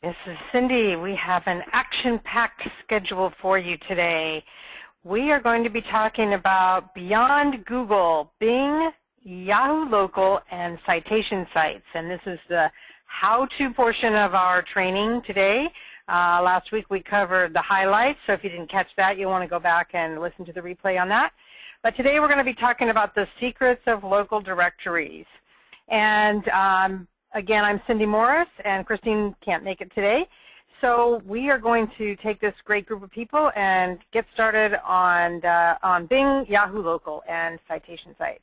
This is Cindy. We have an action-packed schedule for you today. We are going to be talking about beyond Google, Bing, Yahoo Local, and citation sites. And this is the how-to portion of our training today. Last week we covered the highlights, so if you didn't catch that, you'll want to go back and listen to the replay on that. But today we're going to be talking about the secrets of local directories. And again, I'm Cindy Morris, and Christine can't make it today. So we are going to take this great group of people and get started on Bing, Yahoo Local, and citation sites.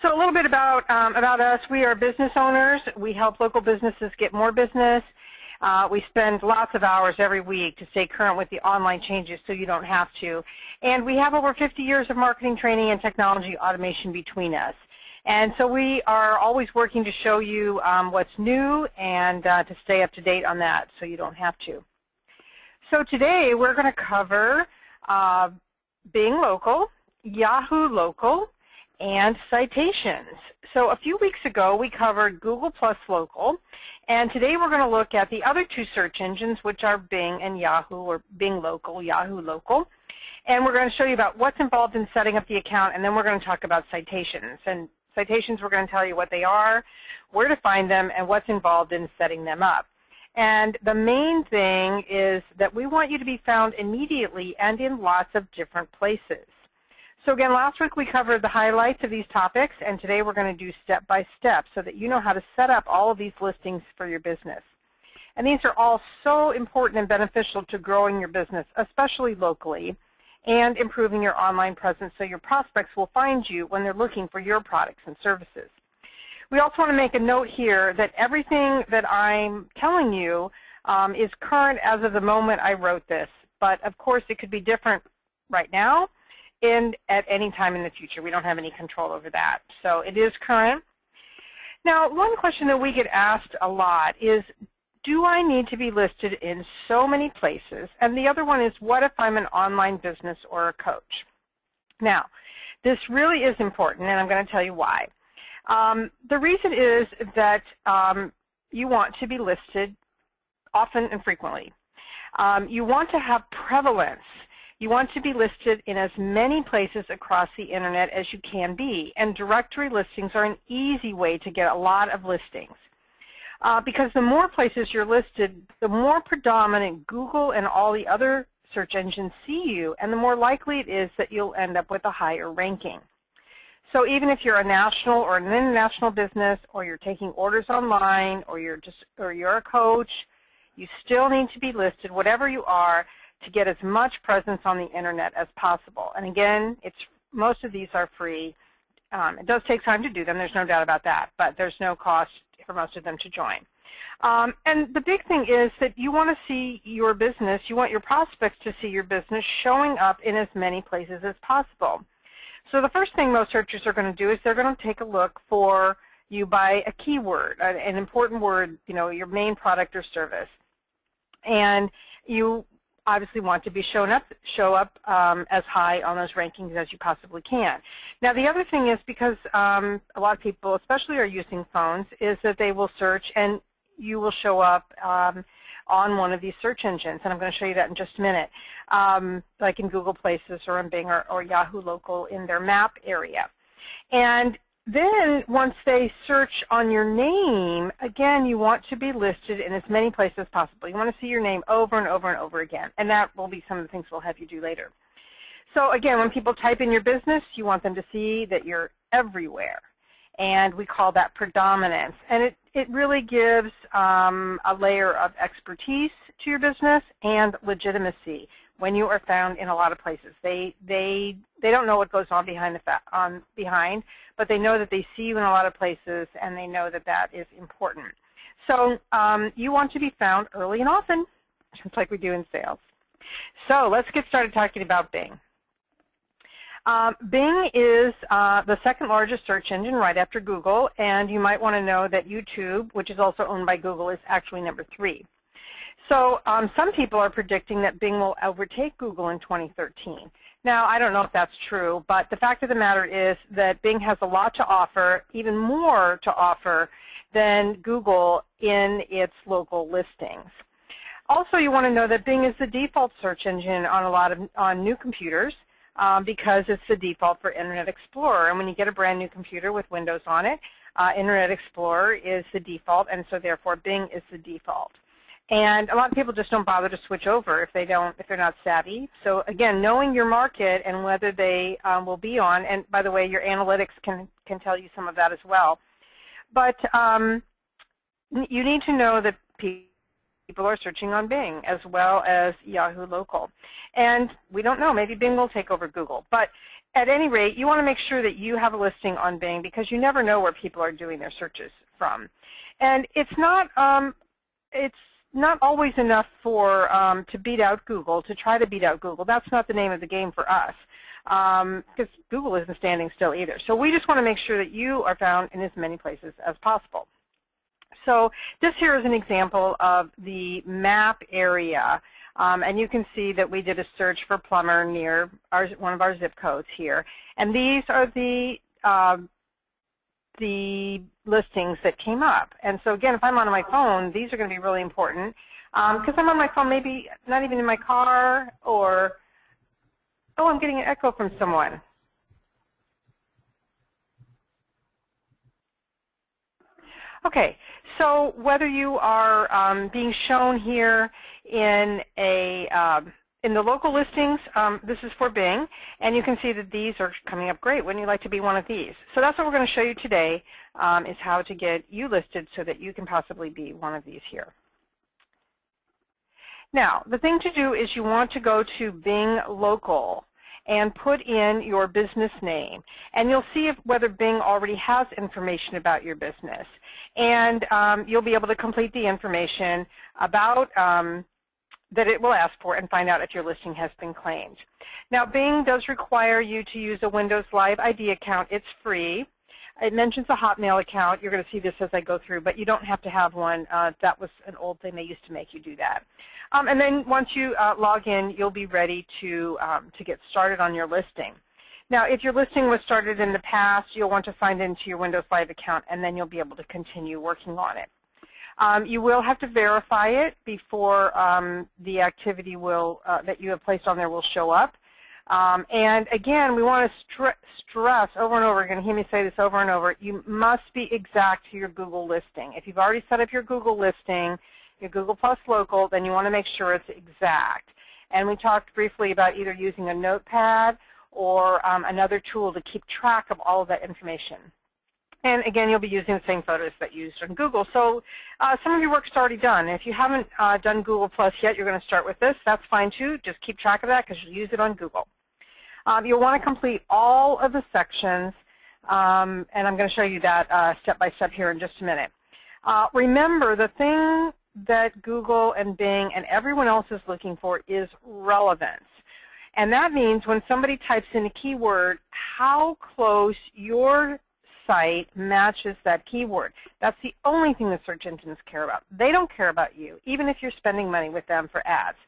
So a little bit about us. We are business owners. We help local businesses get more business. We spend lots of hours every week to stay current with the online changes so you don't have to. And we have over 50 years of marketing training and technology automation between us. And so we are always working to show you what's new and to stay up to date on that so you don't have to. So today we're going to cover Bing Local, Yahoo Local, and citations. So a few weeks ago we covered Google plus Local, and today we're going to look at the other two search engines, which are Bing and Yahoo, or Bing Local, Yahoo Local. And we're going to show you about what's involved in setting up the account, and then we're going to talk about citations. And citations, we're going to tell you what they are, where to find them, and what's involved in setting them up. And the main thing is that we want you to be found immediately and in lots of different places. So again, last week we covered the highlights of these topics, and today we're going to do step by step so that you know how to set up all of these listings for your business. And these are all so important and beneficial to growing your business, especially locally, and improving your online presence so your prospects will find you when they're looking for your products and services. We also want to make a note here that everything that I'm telling you is current as of the moment I wrote this, but of course it could be different right now and at any time in the future. We don't have any control over that. So it is current. Now, one question that we get asked a lot is, do I need to be listed in so many places? And the other one is, what if I'm an online business or a coach? Now, this really is important, and I'm going to tell you why. The reason is that you want to be listed often and frequently. You want to have prevalence. You want to be listed in as many places across the internet as you can be, and directory listings are an easy way to get a lot of listings. Because the more places you're listed, the more predominant Google and all the other search engines see you, and the more likely it is that you'll end up with a higher ranking. So even if you're a national or an international business, or you're taking orders online, or you're a coach, you still need to be listed, whatever you are, to get as much presence on the internet as possible. And again, most of these are free. It does take time to do them, there's no doubt about that, but there's no cost for most of them to join. And the big thing is that you want to see your business, you want your prospects to see your business showing up in as many places as possible. So the first thing most searchers are going to do is they're going to take a look for you by a keyword, an important word, your main product or service. And you obviously want to be show up as high on those rankings as you possibly can. Now the other thing is, because a lot of people especially are using phones, is that they will search and you will show up on one of these search engines, and I'm going to show you that in just a minute, like in Google Places or in Bing or Yahoo Local in their map area. And then once they search on your name, again, you want to be listed in as many places as possible. You want to see your name over and over and over again, and that will be some of the things we'll have you do later. So again, when people type in your business, you want them to see that you're everywhere, and we call that predominance. And it really gives a layer of expertise to your business and legitimacy when you are found in a lot of places. They don't know what goes on behind, but they know that they see you in a lot of places, and they know that that is important. So you want to be found early and often, just like we do in sales. So let's get started talking about Bing. Bing is the second largest search engine right after Google, and you might want to know that YouTube, which is also owned by Google, is actually number 3. So some people are predicting that Bing will overtake Google in 2013. Now, I don't know if that's true, but the fact of the matter is that Bing has a lot to offer, even more to offer than Google in its local listings. Also, you want to know that Bing is the default search engine on new computers because it's the default for Internet Explorer. And when you get a brand new computer with Windows on it, Internet Explorer is the default, and so therefore Bing is the default. And a lot of people just don't bother to switch over if they're not savvy. So again, knowing your market and whether they will be on, and by the way, your analytics can tell you some of that as well. But you need to know that people are searching on Bing as well as Yahoo Local. And we don't know, maybe Bing will take over Google. But at any rate, you want to make sure that you have a listing on Bing because you never know where people are doing their searches from. And it's not always enough for to beat out Google, to try to beat out Google. That's not the name of the game for us because Google isn't standing still either. So we just want to make sure that you are found in as many places as possible. So this here is an example of the map area, and you can see that we did a search for plumber near one of our zip codes here. And these are the listings that came up. And so again, if I'm on my phone, these are going to be really important because I'm on my phone, maybe not even in my car, or, oh, I'm getting an echo from someone. Okay, so whether you are being shown here in the local listings, this is for Bing, and you can see that these are coming up great. Wouldn't you like to be one of these? So that's what we're going to show you today, is how to get you listed so that you can possibly be one of these here. Now, the thing to do is you want to go to Bing Local and put in your business name. And you'll see whether Bing already has information about your business. And you'll be able to complete the information about that it will ask for and find out if your listing has been claimed. Now, Bing does require you to use a Windows Live ID account. It's free. It mentions a Hotmail account. You're going to see this as I go through, but you don't have to have one. That was an old thing. They used to make you do that. And then once you log in, you'll be ready to get started on your listing. Now, if your listing was started in the past, you'll want to sign into your Windows Live account, and then you'll be able to continue working on it. You will have to verify it before the activity will that you have placed on there will show up. And again, we want to stress over and over again, hear me say this over and over, you must be exact to your Google listing. If you've already set up your Google listing, your Google Plus Local, then you want to make sure it's exact. And we talked briefly about either using a notepad or another tool to keep track of all of that information. And again, you'll be using the same photos that you used on Google. So some of your work's already done. If you haven't done Google Plus yet, you're going to start with this. That's fine too. Just keep track of that because you'll use it on Google. You'll want to complete all of the sections, and I'm going to show you that step by step here in just a minute. Remember, the thing that Google and Bing and everyone else is looking for is relevance. And that means when somebody types in a keyword, how close your site matches that keyword. That's the only thing the search engines care about. They don't care about you, even if you're spending money with them for ads.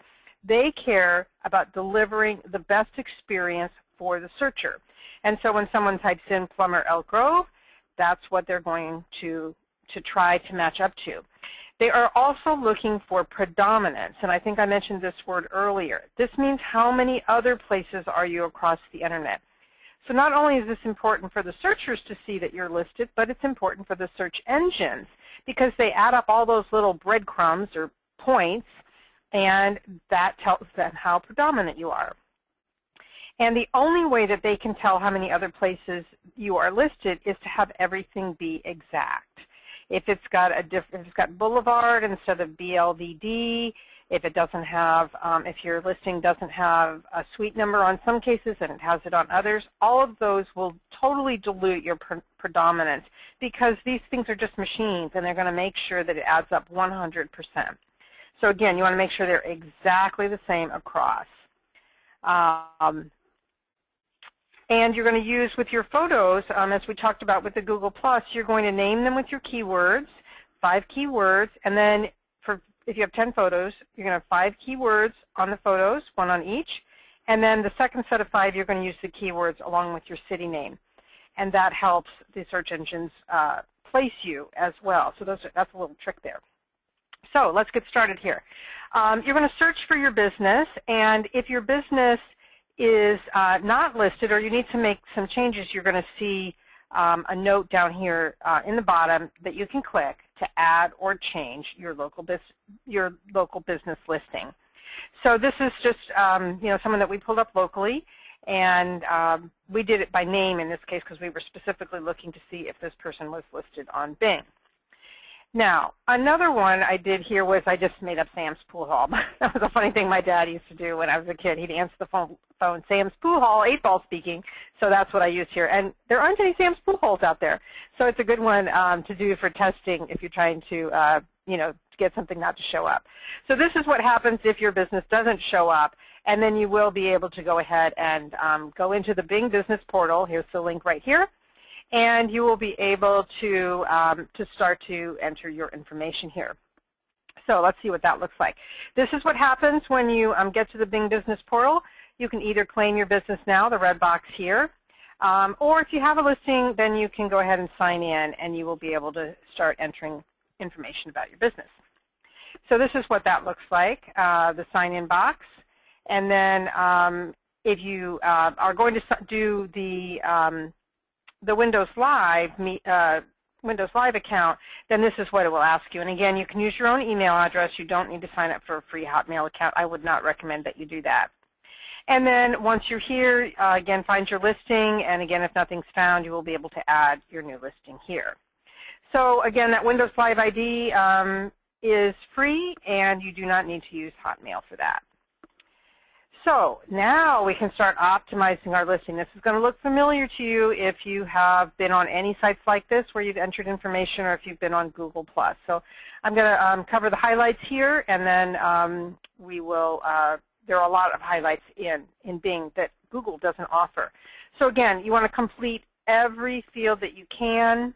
They care about delivering the best experience for the searcher. And so when someone types in plumber Elk Grove, that's what they're going to try to match up to. They are also looking for predominance, and I think I mentioned this word earlier. This means how many other places are you across the Internet. So not only is this important for the searchers to see that you're listed, but it's important for the search engines because they add up all those little breadcrumbs or points, and that tells them how predominant you are. And the only way that they can tell how many other places you are listed is to have everything be exact. If it's got boulevard instead of BLVD, if it doesn't have, if your listing doesn't have a suite number on some cases and it has it on others, all of those will totally dilute your predominance because these things are just machines and they're going to make sure that it adds up 100%. So again, you want to make sure they're exactly the same across. And you're going to use with your photos, as we talked about with the Google+, you're going to name them with your keywords, 5 keywords, and then if you have 10 photos, you're going to have 5 keywords on the photos, 1 on each, And then the second set of 5, you're going to use the keywords along with your city name. And that helps the search engines place you as well. So that's a little trick there. So let's get started here. You're going to search for your business, and if your business is not listed or you need to make some changes, you're going to see a note down here in the bottom that you can click to add or change your local business listing. So this is just someone that we pulled up locally, and we did it by name in this case because we were specifically looking to see if this person was listed on Bing. Now, another one I did here was I just made up Sam's Pool Hall. That was a funny thing my dad used to do when I was a kid. He'd answer the phone, Sam's Pool Hall, 8-ball speaking. So that's what I used here. And there aren't any Sam's Pool Halls out there. So it's a good one to do for testing if you're trying to, get something not to show up. So this is what happens if your business doesn't show up. And then you will be able to go ahead and go into the Bing Business Portal. Here's the link right here. And you will be able to start to enter your information here. So let's see what that looks like. This is what happens when you get to the Bing Business Portal. You can either claim your business now, the red box here, or if you have a listing, then you can go ahead and sign in, and you will be able to start entering information about your business. So this is what that looks like, the sign-in box. And then if you are going to do the Windows Live account, then this is what it will ask you. And again, you can use your own email address. You don't need to sign up for a free Hotmail account. I would not recommend that you do that. And then once you're here, again, find your listing. And again, if nothing's found, you will be able to add your new listing here. So again, that Windows Live ID is free, and you do not need to use Hotmail for that. So now we can start optimizing our listing. This is going to look familiar to you if you have been on any sites like this where you've entered information, or if you've been on Google+. So I'm going to cover the highlights here, and then we will, there are a lot of highlights in Bing that Google doesn't offer. So again, you want to complete every field that you can.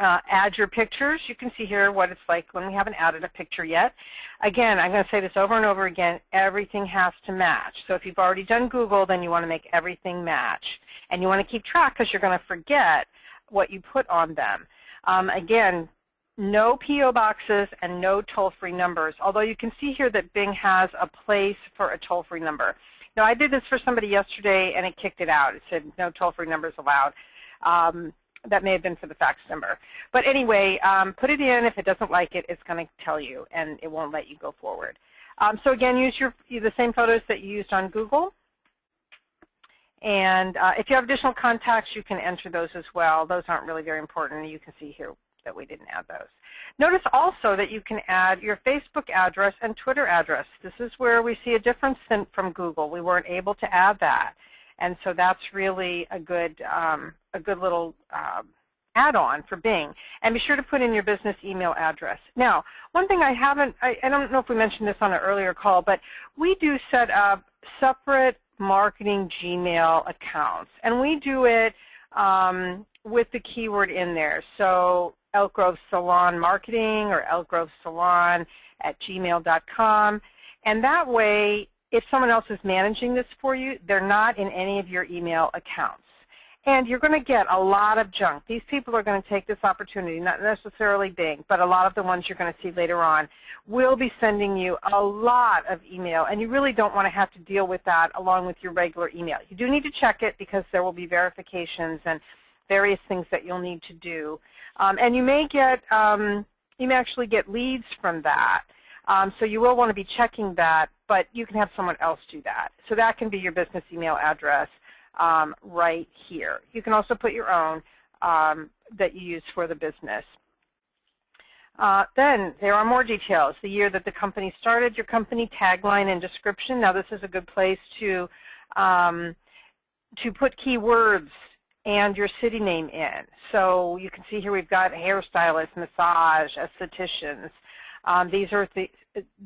Add your pictures. You can see here what it's like when we haven't added a picture yet. Again, I'm going to say this over and over again, everything has to match. So if you've already done Google, then you want to make everything match. And you want to keep track because you're going to forget what you put on them. Again, no P.O. boxes and no toll-free numbers, although you can see here that Bing has a place for a toll-free number. Now, I did this for somebody yesterday, and it kicked it out. It said no toll-free numbers allowed. That may have been for the fax number. But anyway, put it in. If it doesn't like it, it's going to tell you, and it won't let you go forward. So again, use the same photos that you used on Google. And if you have additional contacts, you can enter those as well. Those aren't really very important. You can see here that we didn't add those. Notice also that you can add your Facebook address and Twitter address. This is where we see a difference from Google. We weren't able to add that. And so that's really a good little add-on for Bing. And be sure to put in your business email address. Now, one thing I don't know if we mentioned this on an earlier call, but we do set up separate marketing Gmail accounts. And we do it with the keyword in there. So Elk Grove Salon Marketing or elkgrovesalon@gmail.com. And that way, if someone else is managing this for you, they're not in any of your email accounts. And you're going to get a lot of junk. These people are going to take this opportunity, not necessarily Bing, but a lot of the ones you're going to see later on will be sending you a lot of email, and you really don't want to have to deal with that along with your regular email. You do need to check it because there will be verifications and various things that you'll need to do. And you may actually get leads from that. So you will want to be checking that, but you can have someone else do that. So that can be your business email address right here. You can also put your own that you use for the business. Then there are more details. The year that the company started, your company tagline and description. Now this is a good place to put keywords and your city name in. So you can see here we've got hairstylists, massage, estheticians.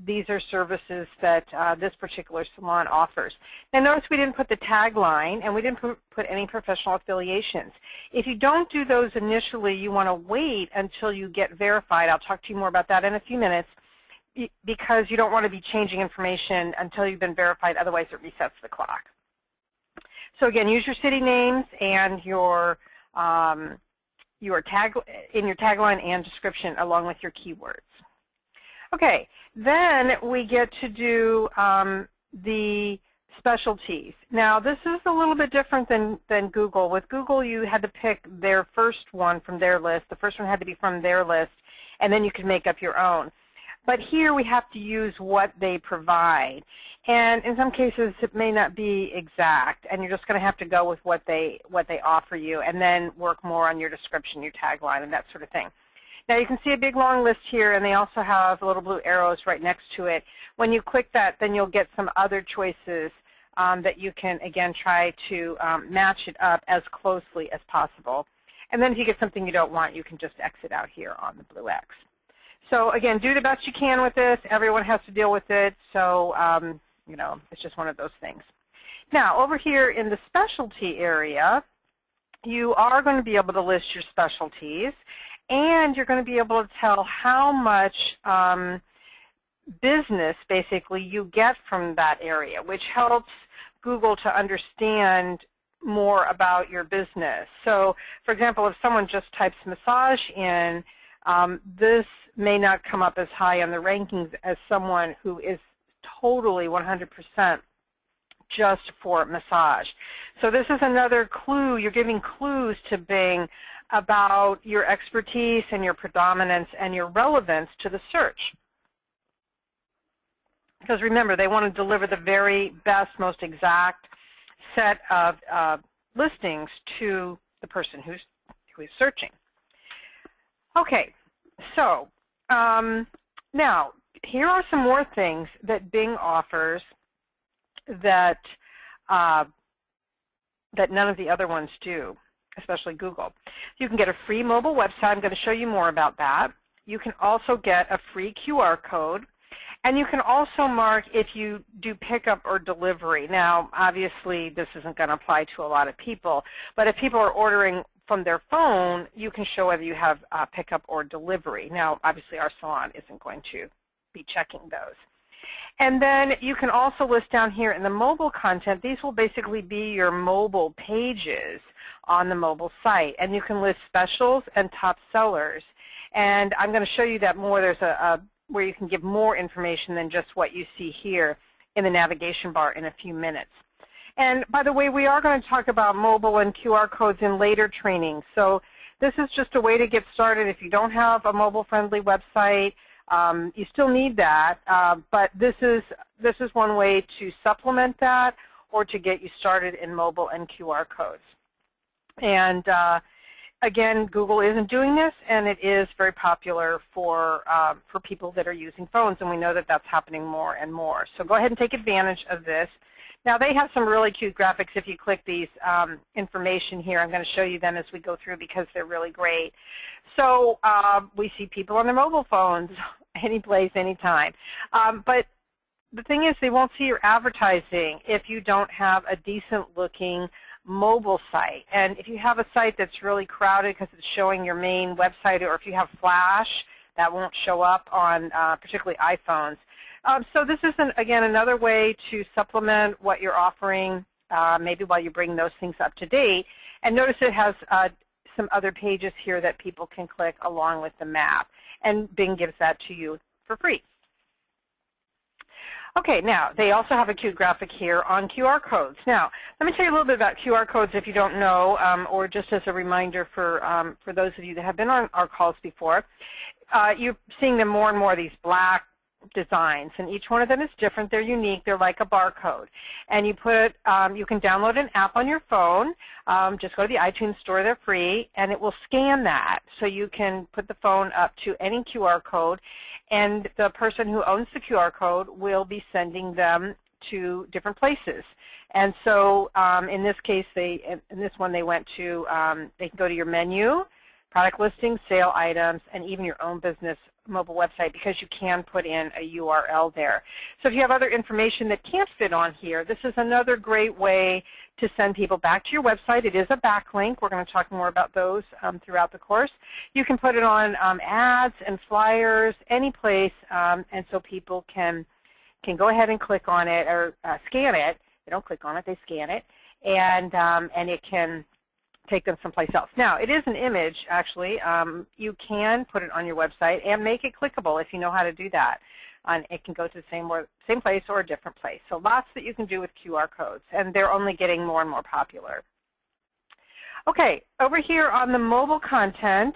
These are services that this particular salon offers. Now notice we didn't put the tagline, and we didn't put any professional affiliations. If you don't do those initially, you want to wait until you get verified. I'll talk to you more about that in a few minutes. because you don't want to be changing information until you've been verified, otherwise it resets the clock. So again, use your city names and your tagline and description along with your keywords. Okay, then we get to do the specialties. Now this is a little bit different than Google. With Google you had to pick their first one from their list. The first one had to be from their list, and then you could make up your own. But here we have to use what they provide. And in some cases it may not be exact, and you're just going to have to go with what they offer you and then work more on your description, your tagline, and that sort of thing. Now you can see a big long list here, and they also have little blue arrows right next to it. When you click that, then you'll get some other choices that you can, again, try to match it up as closely as possible. And then if you get something you don't want, you can just exit out here on the blue X. So again, do the best you can with this. Everyone has to deal with it, so you know, it's just one of those things. Now over here in the specialty area, you are going to be able to list your specialties, and you're going to be able to tell how much business basically you get from that area, which helps Google to understand more about your business. So for example, if someone just types massage in, this may not come up as high on the rankings as someone who is totally 100% just for massage. So this is another clue. You're giving clues to Bing about your expertise and your predominance and your relevance to the search. Because remember, they want to deliver the very best, most exact set of listings to the person who is searching. Okay, so now here are some more things that Bing offers that that none of the other ones do, especially Google. You can get a free mobile website. I'm going to show you more about that. You can also get a free QR code. And you can also mark if you do pickup or delivery. Now, obviously, this isn't going to apply to a lot of people, but if people are ordering from their phone, you can show whether you have pickup or delivery. Now, obviously, our salon isn't going to be checking those. And then you can also list down here in the mobile content, these will basically be your mobile pages on the mobile site. And you can list specials and top sellers. And I'm going to show you that more. There's where you can give more information than just what you see here in the navigation bar in a few minutes. And by the way, we are going to talk about mobile and QR codes in later training. So this is just a way to get started. If you don't have a mobile-friendly website, you still need that, but this is one way to supplement that or to get you started in mobile and QR codes. And again, Google isn't doing this, and it is very popular for people that are using phones, and we know that that's happening more and more. So go ahead and take advantage of this. Now, they have some really cute graphics. If you click these information here, I'm going to show you them as we go through because they're really great. So we see people on their mobile phones any place, anytime. But the thing is, they won't see your advertising if you don't have a decent-looking mobile site. And if you have a site that's really crowded because it's showing your main website, or if you have Flash, that won't show up on particularly iPhones. So this is, again, another way to supplement what you're offering, maybe while you bring those things up to date. And notice it has some other pages here that people can click along with the map. And Bing gives that to you for free. Okay, now, they also have a cute graphic here on QR codes. Now, let me tell you a little bit about QR codes if you don't know, or just as a reminder for those of you that have been on our calls before. You're seeing them more and more, these black designs, and each one of them is different. They're unique. They're like a barcode. And you put, you can download an app on your phone. Just go to the iTunes store. They're free, and it will scan that. So you can put the phone up to any QR code, and the person who owns the QR code will be sending them to different places. And so in this case, in this one, they went to, they can go to your menu, product listings, sale items, and even your own business mobile website, because you can put in a URL there. So if you have other information that can't fit on here, this is another great way to send people back to your website. It is a backlink. We're going to talk more about those throughout the course. You can put it on ads and flyers, any place, and so people can go ahead and click on it or scan it. They don't click on it, they scan it, and it can take them someplace else. Now, it is an image, actually. You can put it on your website and make it clickable if you know how to do that. And it can go to the same place or a different place. So lots that you can do with QR codes, and they're only getting more and more popular. Okay, over here on the mobile content,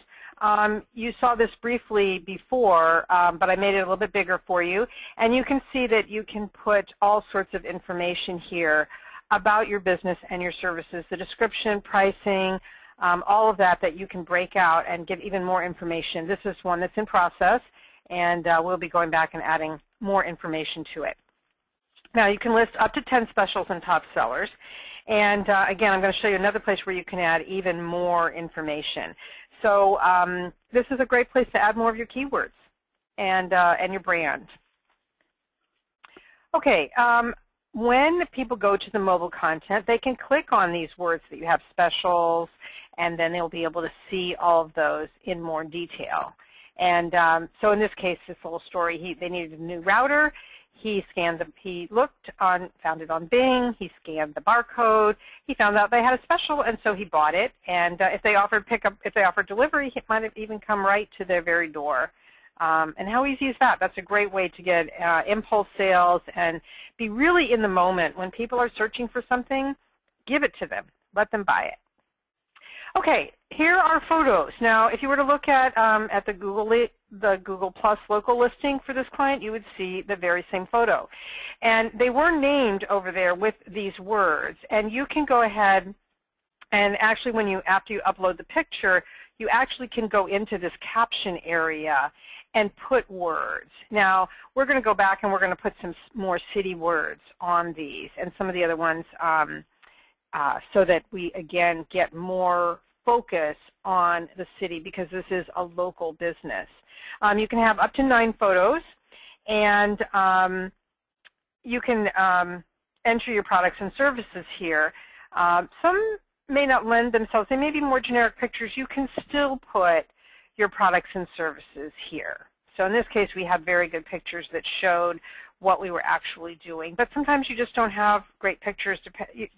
you saw this briefly before, but I made it a little bit bigger for you. And you can see that you can put all sorts of information here about your business and your services, the description, pricing, all of that you can break out and give even more information. This is one that's in process, and we'll be going back and adding more information to it. Now, you can list up to 10 specials and top sellers. And again, I'm going to show you another place where you can add even more information. So this is a great place to add more of your keywords and your brand. Okay. When people go to the mobile content, they can click on these words that you have, specials, and then they'll be able to see all of those in more detail. And so in this case, this little story, they needed a new router. He looked on, found it on Bing. He scanned the barcode. He found out they had a special, and so he bought it. And if they offered delivery, it might have even come right to their very door. And how easy is that? That's a great way to get impulse sales and be really in the moment. When people are searching for something, give it to them. Let them buy it. Okay, here are photos. Now, if you were to look at the Google Plus local listing for this client, you would see the very same photo. And they were named over there with these words. And you can go ahead and actually, after you upload the picture, you actually can go into this caption area and put words. Now, we're going to go back and we're going to put some more city words on these and some of the other ones so that we, again, get more focus on the city, because this is a local business. You can have up to 9 photos, and you can enter your products and services here. Some may not lend themselves. They may be more generic pictures. You can still put your products and services here. So in this case, we have very good pictures that showed what we were actually doing. But sometimes you just don't have great pictures.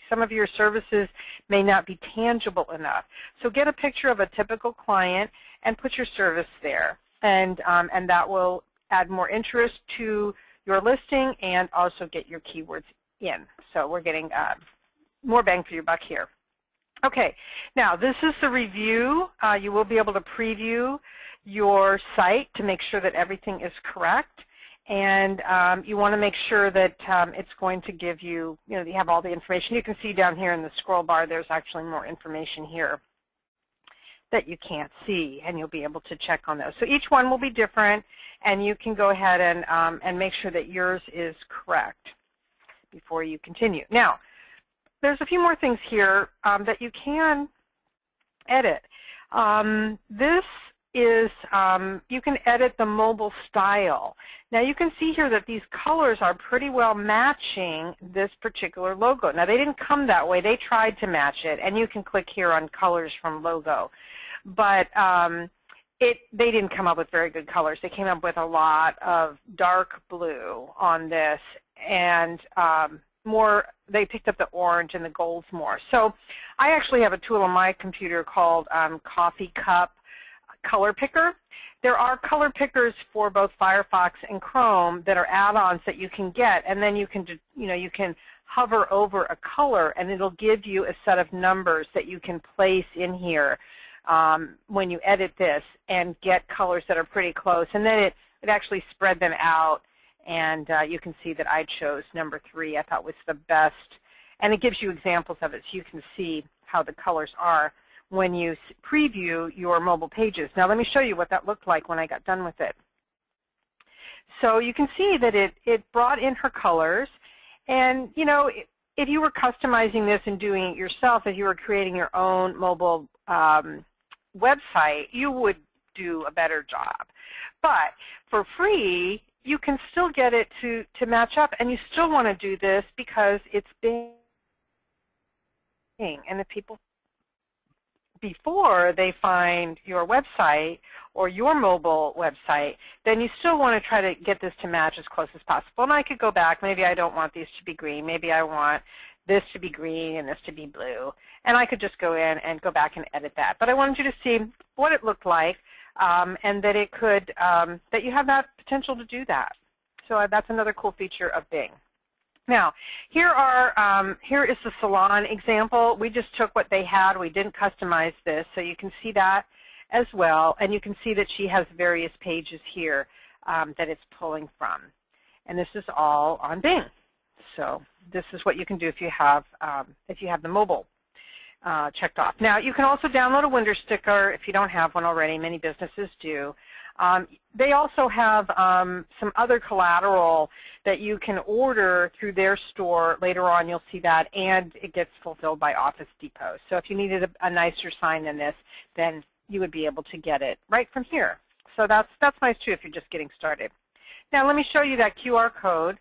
Some of your services may not be tangible enough. So get a picture of a typical client and put your service there. And that will add more interest to your listing and also get your keywords in. So we're getting more bang for your buck here. Okay, now this is the review. You will be able to preview your site to make sure that everything is correct. And you want to make sure that it's going to give you, you have all the information. You can see down here in the scroll bar, there's actually more information here that you can't see, and you'll be able to check on those. So each one will be different, and you can go ahead and make sure that yours is correct before you continue. Now, there's a few more things here that you can edit. This is, you can edit the mobile style. Now you can see here that these colors are pretty well matching this particular logo. Now they didn't come that way. They tried to match it, and you can click here on colors from logo. But they didn't come up with very good colors. They came up with a lot of dark blue on this, and they picked up the orange and the golds more. So I actually have a tool on my computer called Coffee Cup Color Picker. There are color pickers for both Firefox and Chrome that are add-ons that you can get, and then you can hover over a color, and it'll give you a set of numbers that you can place in here when you edit this and get colors that are pretty close. And then it actually spread them out, and you can see that I chose number 3. I thought was the best, and it gives you examples of it, so you can see how the colors are when you preview your mobile pages. Now let me show you what that looked like when I got done with it. So you can see that it brought in her colors, and if you were customizing this and doing it yourself, if you were creating your own mobile website, you would do a better job. But for free, you can still get it to match up, and you still want to do this because it's Bing. And if people, before they find your website or your mobile website, then you still want to try to get this to match as close as possible. And I could go back. Maybe I don't want these to be green. Maybe I want this to be green and this to be blue. And I could just go in and go back and edit that. But I wanted you to see what it looked like, and that it could, that you have that potential to do that. So that's another cool feature of Bing. Now, here is the salon example. We just took what they had. We didn't customize this, so you can see that as well. And you can see that she has various pages here that it's pulling from. And this is all on Bing. So this is what you can do if you have the mobile checked off. Now, you can also download a window sticker if you don't have one already. Many businesses do. They also have some other collateral that you can order through their store. Later on, you'll see that, and it gets fulfilled by Office Depot. So if you needed a nicer sign than this, then you would be able to get it right from here. So that's nice, too, if you're just getting started. Now, let me show you that QR code.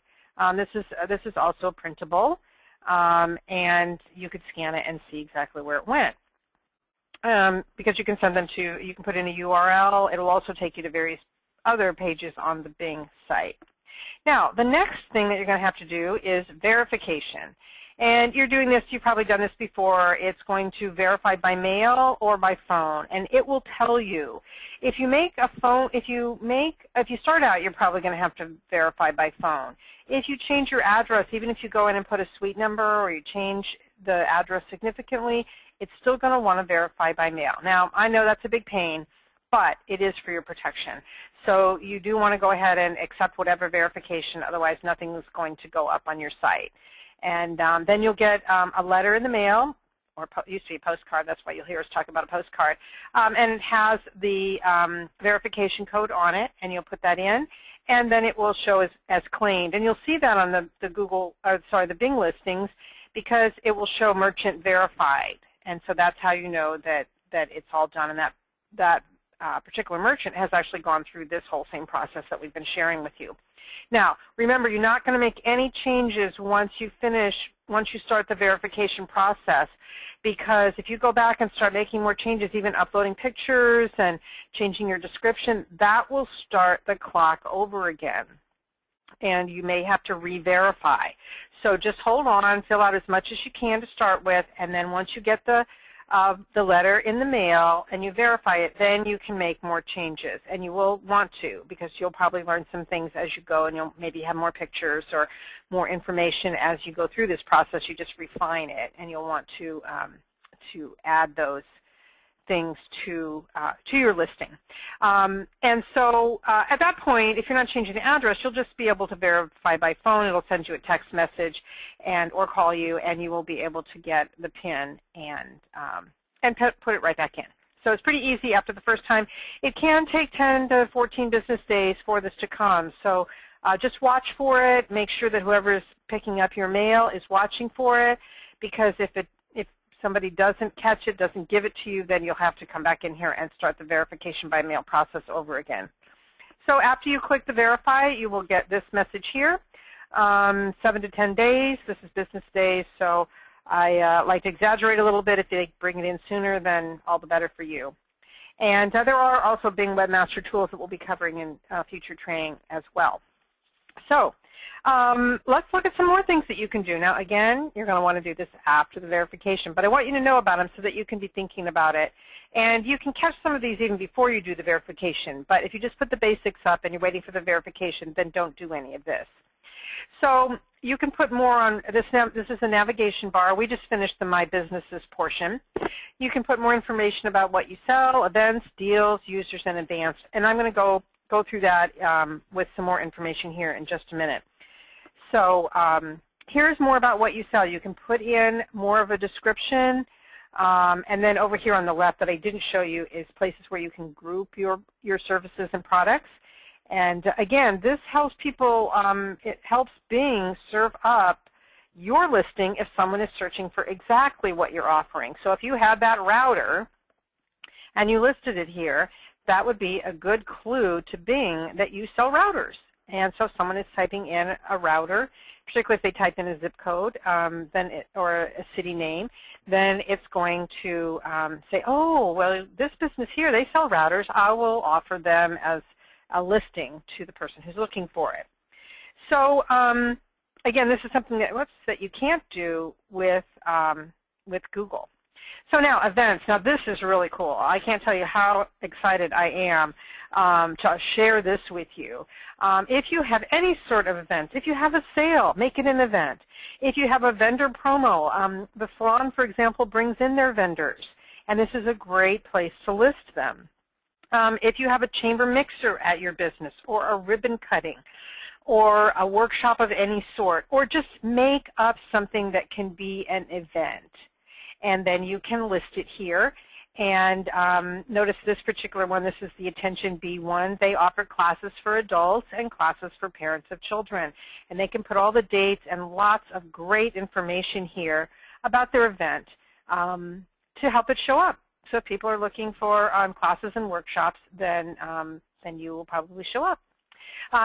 This is also printable, and you could scan it and see exactly where it went. Because you can send them to, you can put in a URL. It'll also take you to various other pages on the Bing site. Now, the next thing that you're going to have to do is verification. And you're doing this, you've probably done this before. It's going to verify by mail or by phone, and it will tell you. If you make a phone, if you start out, you're probably going to have to verify by phone. If you change your address, even if you go in and put a suite number or you change the address significantly, it's still going to want to verify by mail. Now, I know that's a big pain, but it is for your protection. So you do want to go ahead and accept whatever verification, otherwise nothing is going to go up on your site. And then you'll get a letter in the mail, or it used to be a postcard, that's why you'll hear us talk about a postcard, and it has the verification code on it, and you'll put that in, and then it will show as claimed. And you'll see that on the Bing listings, because it will show merchant verified. And so that's how you know that it's all done, and that particular merchant has actually gone through this whole same process that we've been sharing with you. Now, remember, you're not going to make any changes once you start the verification process, because if you go back and start making more changes, even uploading pictures and changing your description, that will start the clock over again, and you may have to re-verify. So just hold on, fill out as much as you can to start with, and then once you get the letter in the mail and you verify it, then you can make more changes. And you will want to, because you'll probably learn some things as you go, and you'll maybe have more pictures or more information as you go through this process. You just refine it, and you'll want to add those things to your listing. And so at that point, if you're not changing the address, you'll just be able to verify by phone. It'll send you a text message or call you, and you will be able to get the PIN and put it right back in. So it's pretty easy after the first time. It can take 10 to 14 business days for this to come. So just watch for it. Make sure that whoever is picking up your mail is watching for it, because if somebody doesn't catch it, doesn't give it to you, then you'll have to come back in here and start the verification by mail process over again. So after you click the verify, you will get this message here, 7 to 10 days. This is business days, so I like to exaggerate a little bit. If they bring it in sooner, then all the better for you. And there are also Bing Webmaster Tools that we'll be covering in future training as well. So let's look at some more things that you can do. Now, again, you're going to want to do this after the verification, but I want you to know about them so that you can be thinking about it. And you can catch some of these even before you do the verification. But if you just put the basics up and you're waiting for the verification, then don't do any of this. So you can put more on this. This is a navigation bar. We just finished the My Businesses portion. You can put more information about what you sell, events, deals, users, and advanced. And I'm going to go through that with some more information here in just a minute. So here's more about what you sell. You can put in more of a description, and then over here on the left that I didn't show you is places where you can group your services and products. And again, this helps people, it helps Bing serve up your listing if someone is searching for exactly what you're offering. So if you have that router, and you listed it here, that would be a good clue to Bing that you sell routers. And so if someone is typing in a router, particularly if they type in a zip code or a city name, then it's going to say, oh, well, this business here, they sell routers. I will offer them as a listing to the person who's looking for it. So again, this is something that you can't do with Google. So now events. Now this is really cool. I can't tell you how excited I am to share this with you. If you have any sort of event, if you have a sale, make it an event. If you have a vendor promo, the salon, for example, brings in their vendors, and this is a great place to list them. If you have a chamber mixer at your business, or a ribbon cutting, or a workshop of any sort, or just make up something that can be an event. And then you can list it here. And notice this particular one, this is the Attention B1. They offer classes for adults and classes for parents of children. And they can put all the dates and lots of great information here about their event to help it show up. So if people are looking for classes and workshops, then you will probably show up.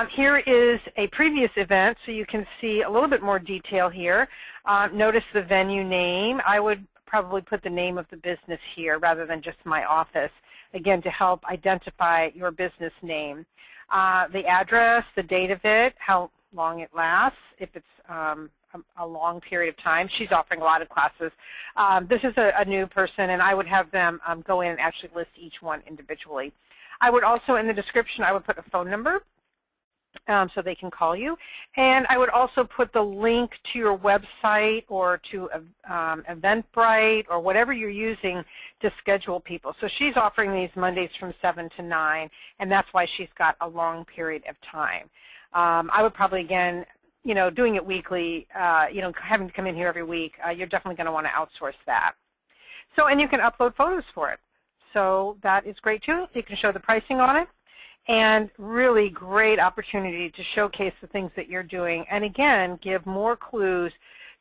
Here is a previous event, so you can see a little bit more detail here. Notice the venue name. I would probably put the name of the business here rather than just my office, again, to help identify your business name. The address, the date of it, how long it lasts, if it's a long period of time. She's offering a lot of classes. This is a new person, and I would have them go in and actually list each one individually. I would also, in the description, I would put a phone number so they can call you. And I would also put the link to your website or to Eventbrite or whatever you're using to schedule people. So she's offering these Mondays from 7 to 9, and that's why she's got a long period of time. I would probably, again, doing it weekly, having to come in here every week, you're definitely going to want to outsource that. So, and you can upload photos for it. So that is great too. You can show the pricing on it. And really great opportunity to showcase the things that you're doing, and again, give more clues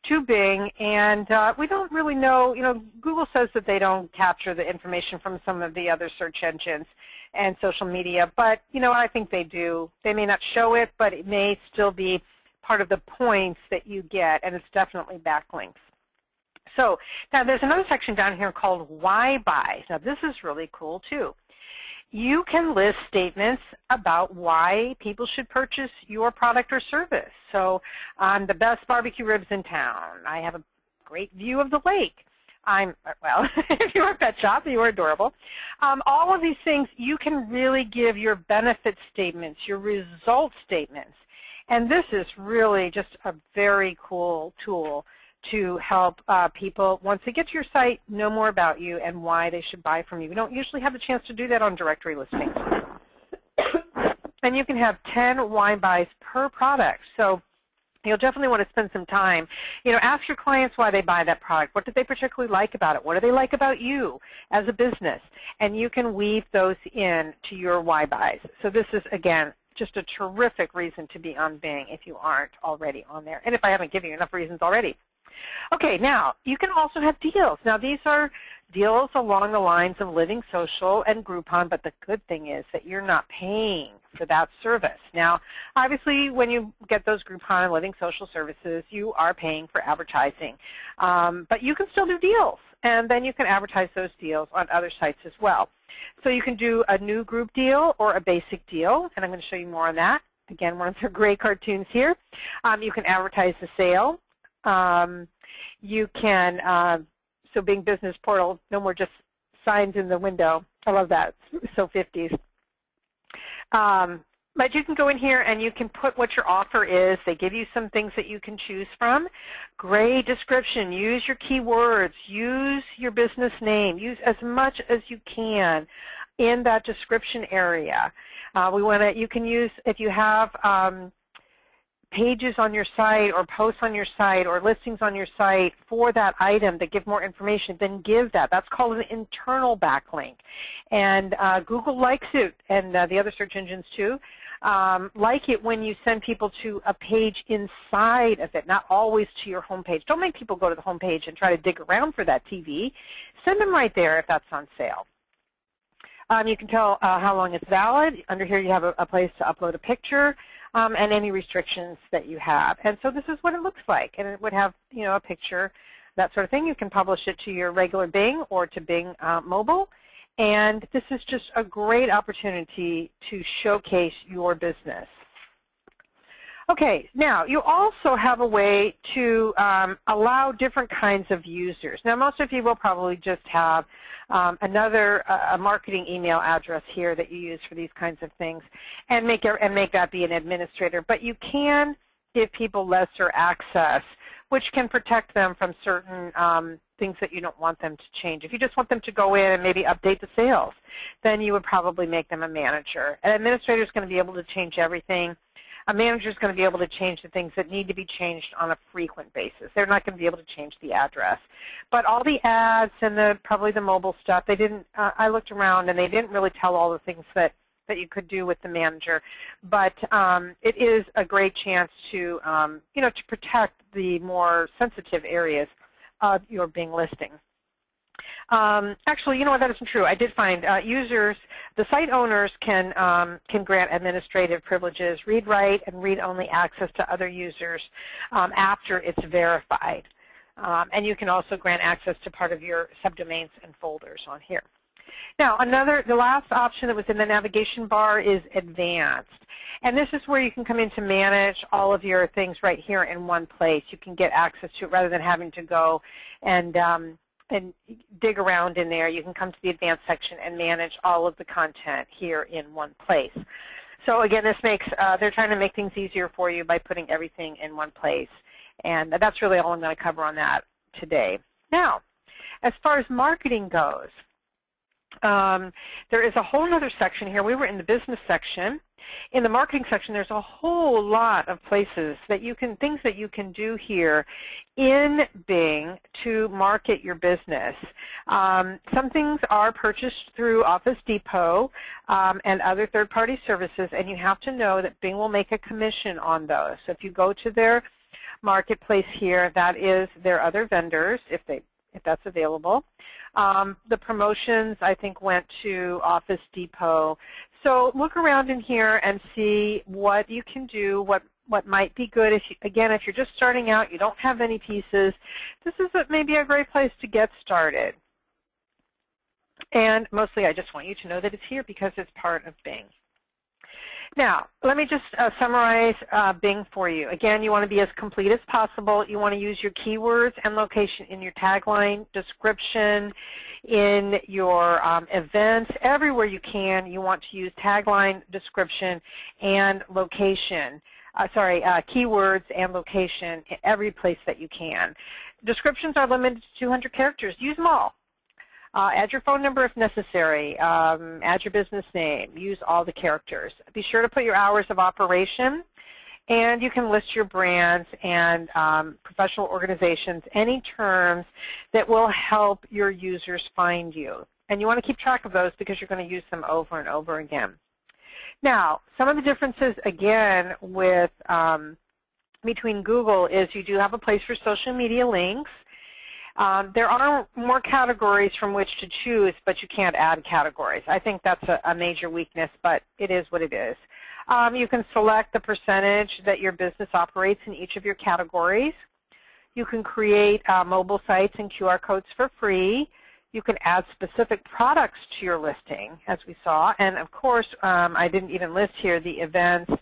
to Bing. And we don't really know, Google says that they don't capture the information from some of the other search engines and social media, but I think they do. They may not show it, but it may still be part of the points that you get, and it's definitely backlinks. So now there's another section down here called Why Buy. Now this is really cool too. You can list statements about why people should purchase your product or service. So the best barbecue ribs in town. I have a great view of the lake. Well, if you're a pet shop, you are adorable. All of these things, you can really give your benefit statements, your result statements. And this is really just a very cool tool to help people, once they get to your site, know more about you and why they should buy from you. We don't usually have the chance to do that on directory listings. And you can have 10 why buys per product. So you'll definitely want to spend some time. Ask your clients why they buy that product. What do they particularly like about it? What do they like about you as a business? And you can weave those in to your why buys. So this is, again, just a terrific reason to be on Bing if you aren't already on there, and if I haven't given you enough reasons already. Okay, now you can also have deals. Now these are deals along the lines of Living Social and Groupon, but the good thing is that you're not paying for that service. Now, obviously, when you get those Groupon and Living Social services, you are paying for advertising, but you can still do deals, and then you can advertise those deals on other sites as well. So you can do a new group deal or a basic deal, and I'm going to show you more on that. Again, one of their great cartoons here. You can advertise the sale. You can, so Bing Business Portal, no more just signs in the window. I love that, so 50s. But you can go in here and you can put what your offer is. They give you some things that you can choose from. Great description. Use your keywords. Use your business name. Use as much as you can in that description area. You can use, if you have pages on your site or posts on your site or listings on your site for that item that give more information, then give that. That's called an internal backlink. And Google likes it, and the other search engines too, like it when you send people to a page inside of it, not always to your home page. Don't make people go to the home page and try to dig around for that TV. Send them right there if that's on sale. You can tell how long it's valid. Under here you have a place to upload a picture and any restrictions that you have. And so this is what it looks like. And it would have, you know, a picture, that sort of thing. You can publish it to your regular Bing or to Bing Mobile. And this is just a great opportunity to showcase your business. Okay, now you also have a way to allow different kinds of users. Now most of you will probably just have another marketing email address here that you use for these kinds of things and make that be an administrator. But you can give people lesser access, which can protect them from certain things that you don't want them to change. If you just want them to go in and maybe update the sales, then you would probably make them a manager. An administrator is going to be able to change everything. A manager is going to be able to change the things that need to be changed on a frequent basis. They're not going to be able to change the address. But all the ads and probably the mobile stuff, they didn't, I looked around and they didn't really tell all the things that you could do with the manager. But it is a great chance to, you know, to protect the more sensitive areas of your Bing listing. Actually, you know what, that isn't true. I did find users, the site owners can grant administrative privileges, read, write, and read-only access to other users after it's verified. And you can also grant access to part of your subdomains and folders on here. Now, the last option that was in the navigation bar is advanced. And this is where you can come in to manage all of your things right here in one place. You can get access to it rather than having to go and dig around in there. You can come to the advanced section and manage all of the content here in one place. So again, this makes, they're trying to make things easier for you by putting everything in one place. And that's really all I'm going to cover on that today. Now, as far as marketing goes, there is a whole other section here. We were in the business section. In the marketing section, there's a whole lot of places that you can, things that you can do here in Bing to market your business. Some things are purchased through Office Depot and other third-party services, and you have to know that Bing will make a commission on those. So if you go to their marketplace here, that is their other vendors, if that's available. The promotions, I think, went to Office Depot. So look around in here and see what you can do, what might be good. If you, again, if you're just starting out, you don't have any pieces, this is maybe a great place to get started. And mostly I just want you to know that it's here because it's part of Bing. Now, let me just summarize Bing for you. Again, you want to be as complete as possible. You want to use your keywords and location in your tagline, description, in your events, everywhere you can. You want to use tagline, description, and location. Keywords and location in every place that you can. Descriptions are limited to 200 characters. Use them all. Add your phone number if necessary. Add your business name. Use all the characters. Be sure to put your hours of operation, and you can list your brands and professional organizations, any terms that will help your users find you. And you want to keep track of those because you're going to use them over and over again. Now, some of the differences, again, with between Google is you do have a place for social media links. There are more categories from which to choose, but you can't add categories. I think that's a major weakness, but it is what it is. You can select the percentage that your business operates in each of your categories. You can create mobile sites and QR codes for free. You can add specific products to your listing, as we saw. And, of course, I didn't even list here the events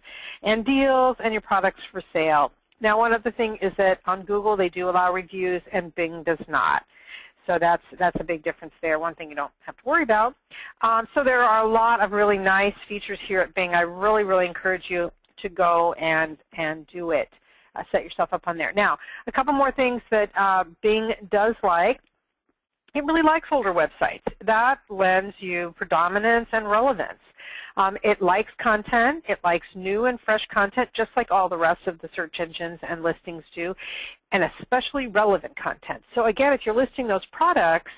and deals and your products for sale. Now, one other thing is that on Google they do allow reviews and Bing does not. So that's a big difference there, one thing you don't have to worry about. So there are a lot of really nice features here at Bing. I really, really encourage you to go and do it. Set yourself up on there. Now, a couple more things that Bing does like. It really likes older websites. That lends you predominance and relevance. It likes content. It likes new and fresh content, just like all the rest of the search engines and listings do, and especially relevant content. So again, if you're listing those products,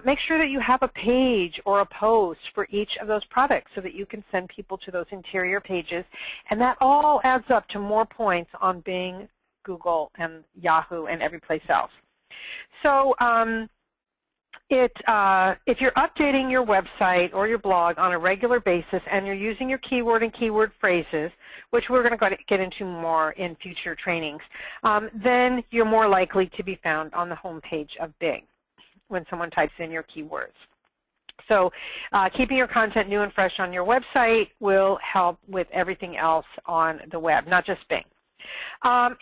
make sure that you have a page or a post for each of those products so that you can send people to those interior pages, and that all adds up to more points on Bing, Google, and Yahoo, and every place else. So If you're updating your website or your blog on a regular basis and you're using your keyword and keyword phrases, which we're going to get into more in future trainings, then you're more likely to be found on the home page of Bing when someone types in your keywords. So keeping your content new and fresh on your website will help with everything else on the web, not just Bing.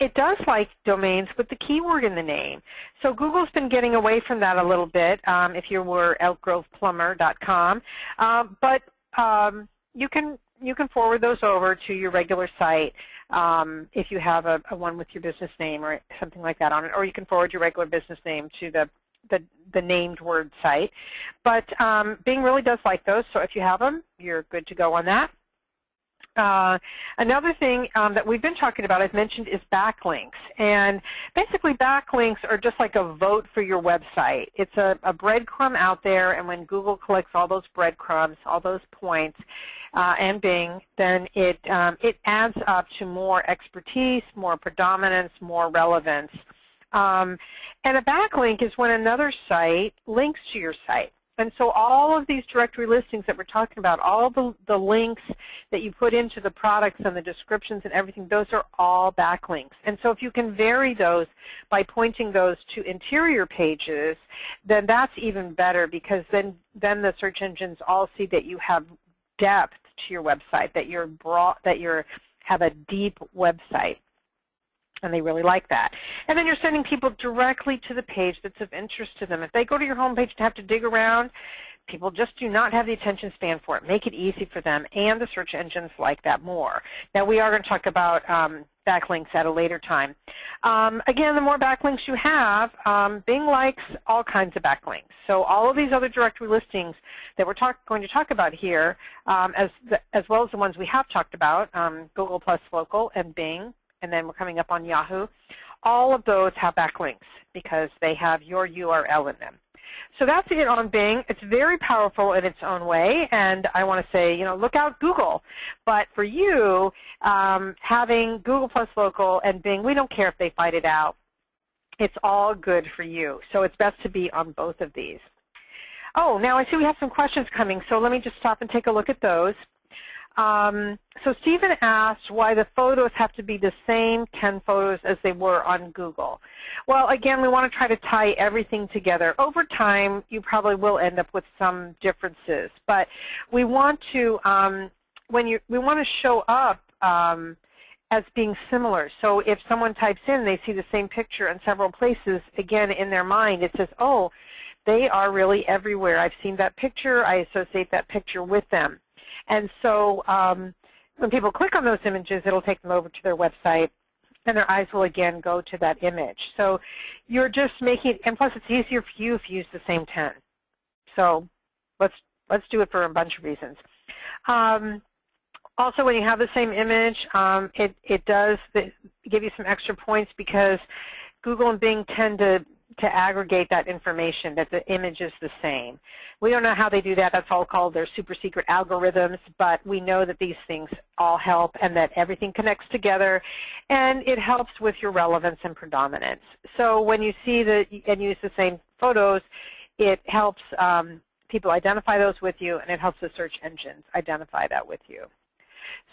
It does like domains with the keyword in the name. So Google's been getting away from that a little bit if you were elkgroveplumber.com. But you can forward those over to your regular site if you have a one with your business name or something like that on it, or you can forward your regular business name to the named word site. But Bing really does like those, so if you have them, you're good to go on that. Another thing that we've been talking about, I've mentioned, is backlinks. And basically backlinks are just like a vote for your website. It's a breadcrumb out there, and when Google collects all those breadcrumbs, all those points, and Bing, then it adds up to more expertise, more predominance, more relevance. And a backlink is when another site links to your site. And so all of these directory listings that we're talking about, all the links that you put into the products and the descriptions and everything, those are all backlinks. And so if you can vary those by pointing those to interior pages, then that's even better, because then the search engines all see that you have depth to your website, that you're broad, that you have a deep website. And they really like that. And then you're sending people directly to the page that's of interest to them. If they go to your home page and have to dig around, people just do not have the attention span for it. Make it easy for them, and the search engines like that more. Now, we are going to talk about backlinks at a later time. Again, the more backlinks you have, Bing likes all kinds of backlinks. So all of these other directory listings that we're going to talk about here, as well as the ones we have talked about, Google Plus Local and Bing, and then we're coming up on Yahoo, all of those have backlinks because they have your URL in them. So that's it on Bing. It's very powerful in its own way, and I want to say, look out, Google. But for you, having Google Plus Local and Bing, we don't care if they fight it out. It's all good for you. So it's best to be on both of these. Oh, now I see we have some questions coming, so let me just stop and take a look at those. So Stephen asked why the photos have to be the same 10 photos as they were on Google. Well, again, we want to try to tie everything together. Over time, you probably will end up with some differences, but we want to we want to show up as being similar. So if someone types in, they see the same picture in several places, again, in their mind, it says, oh, they are really everywhere. I've seen that picture. I associate that picture with them. And so when people click on those images, it'll take them over to their website, and their eyes will again go to that image. So you're just making it, and plus it's easier for you if you use the same 10. So let's do it for a bunch of reasons. Also, when you have the same image, it does give you some extra points, because Google and Bing tend to aggregate that information, that the image is the same. We don't know how they do that. That's all called their super secret algorithms, but we know that these things all help and that everything connects together, and it helps with your relevance and predominance. So when you see and use the same photos, it helps people identify those with you, and it helps the search engines identify that with you.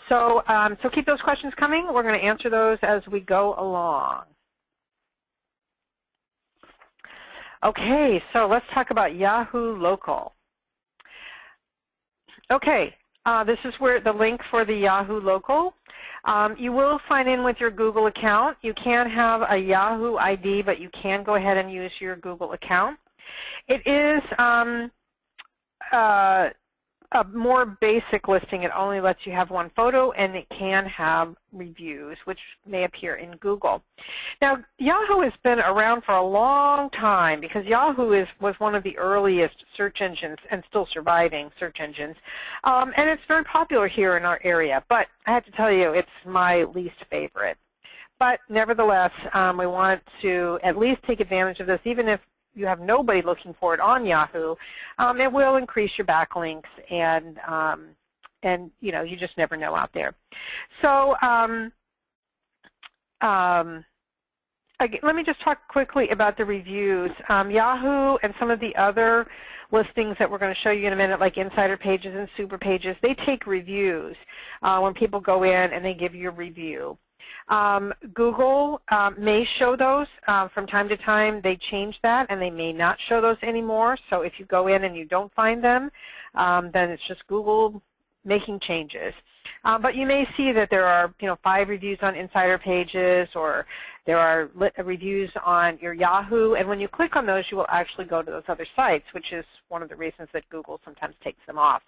So, so keep those questions coming. We're going to answer those as we go along. Okay, so let's talk about Yahoo Local. Okay, this is where the link for the Yahoo Local. You will sign in with your Google account. You can have a Yahoo ID, but you can go ahead and use your Google account. It is a more basic listing. It only lets you have one photo, and it can have reviews, which may appear in Google. Now, Yahoo has been around for a long time, because Yahoo was one of the earliest search engines, and still surviving search engines, and it's very popular here in our area. But I have to tell you, it's my least favorite. But nevertheless, we want to at least take advantage of this, even if you have nobody looking for it on Yahoo. It will increase your backlinks, and you just never know out there. So Let me just talk quickly about the reviews. Yahoo and some of the other listings that we're going to show you in a minute, like insider pages and super pages, they take reviews when people go in and they give you a review. Google may show those from time to time. They change that, and they may not show those anymore. So if you go in and you don't find them, then it's just Google making changes. But you may see that there are, 5 reviews on insider pages, or there are reviews on your Yahoo, and when you click on those, you will actually go to those other sites, which is one of the reasons that Google sometimes takes them off.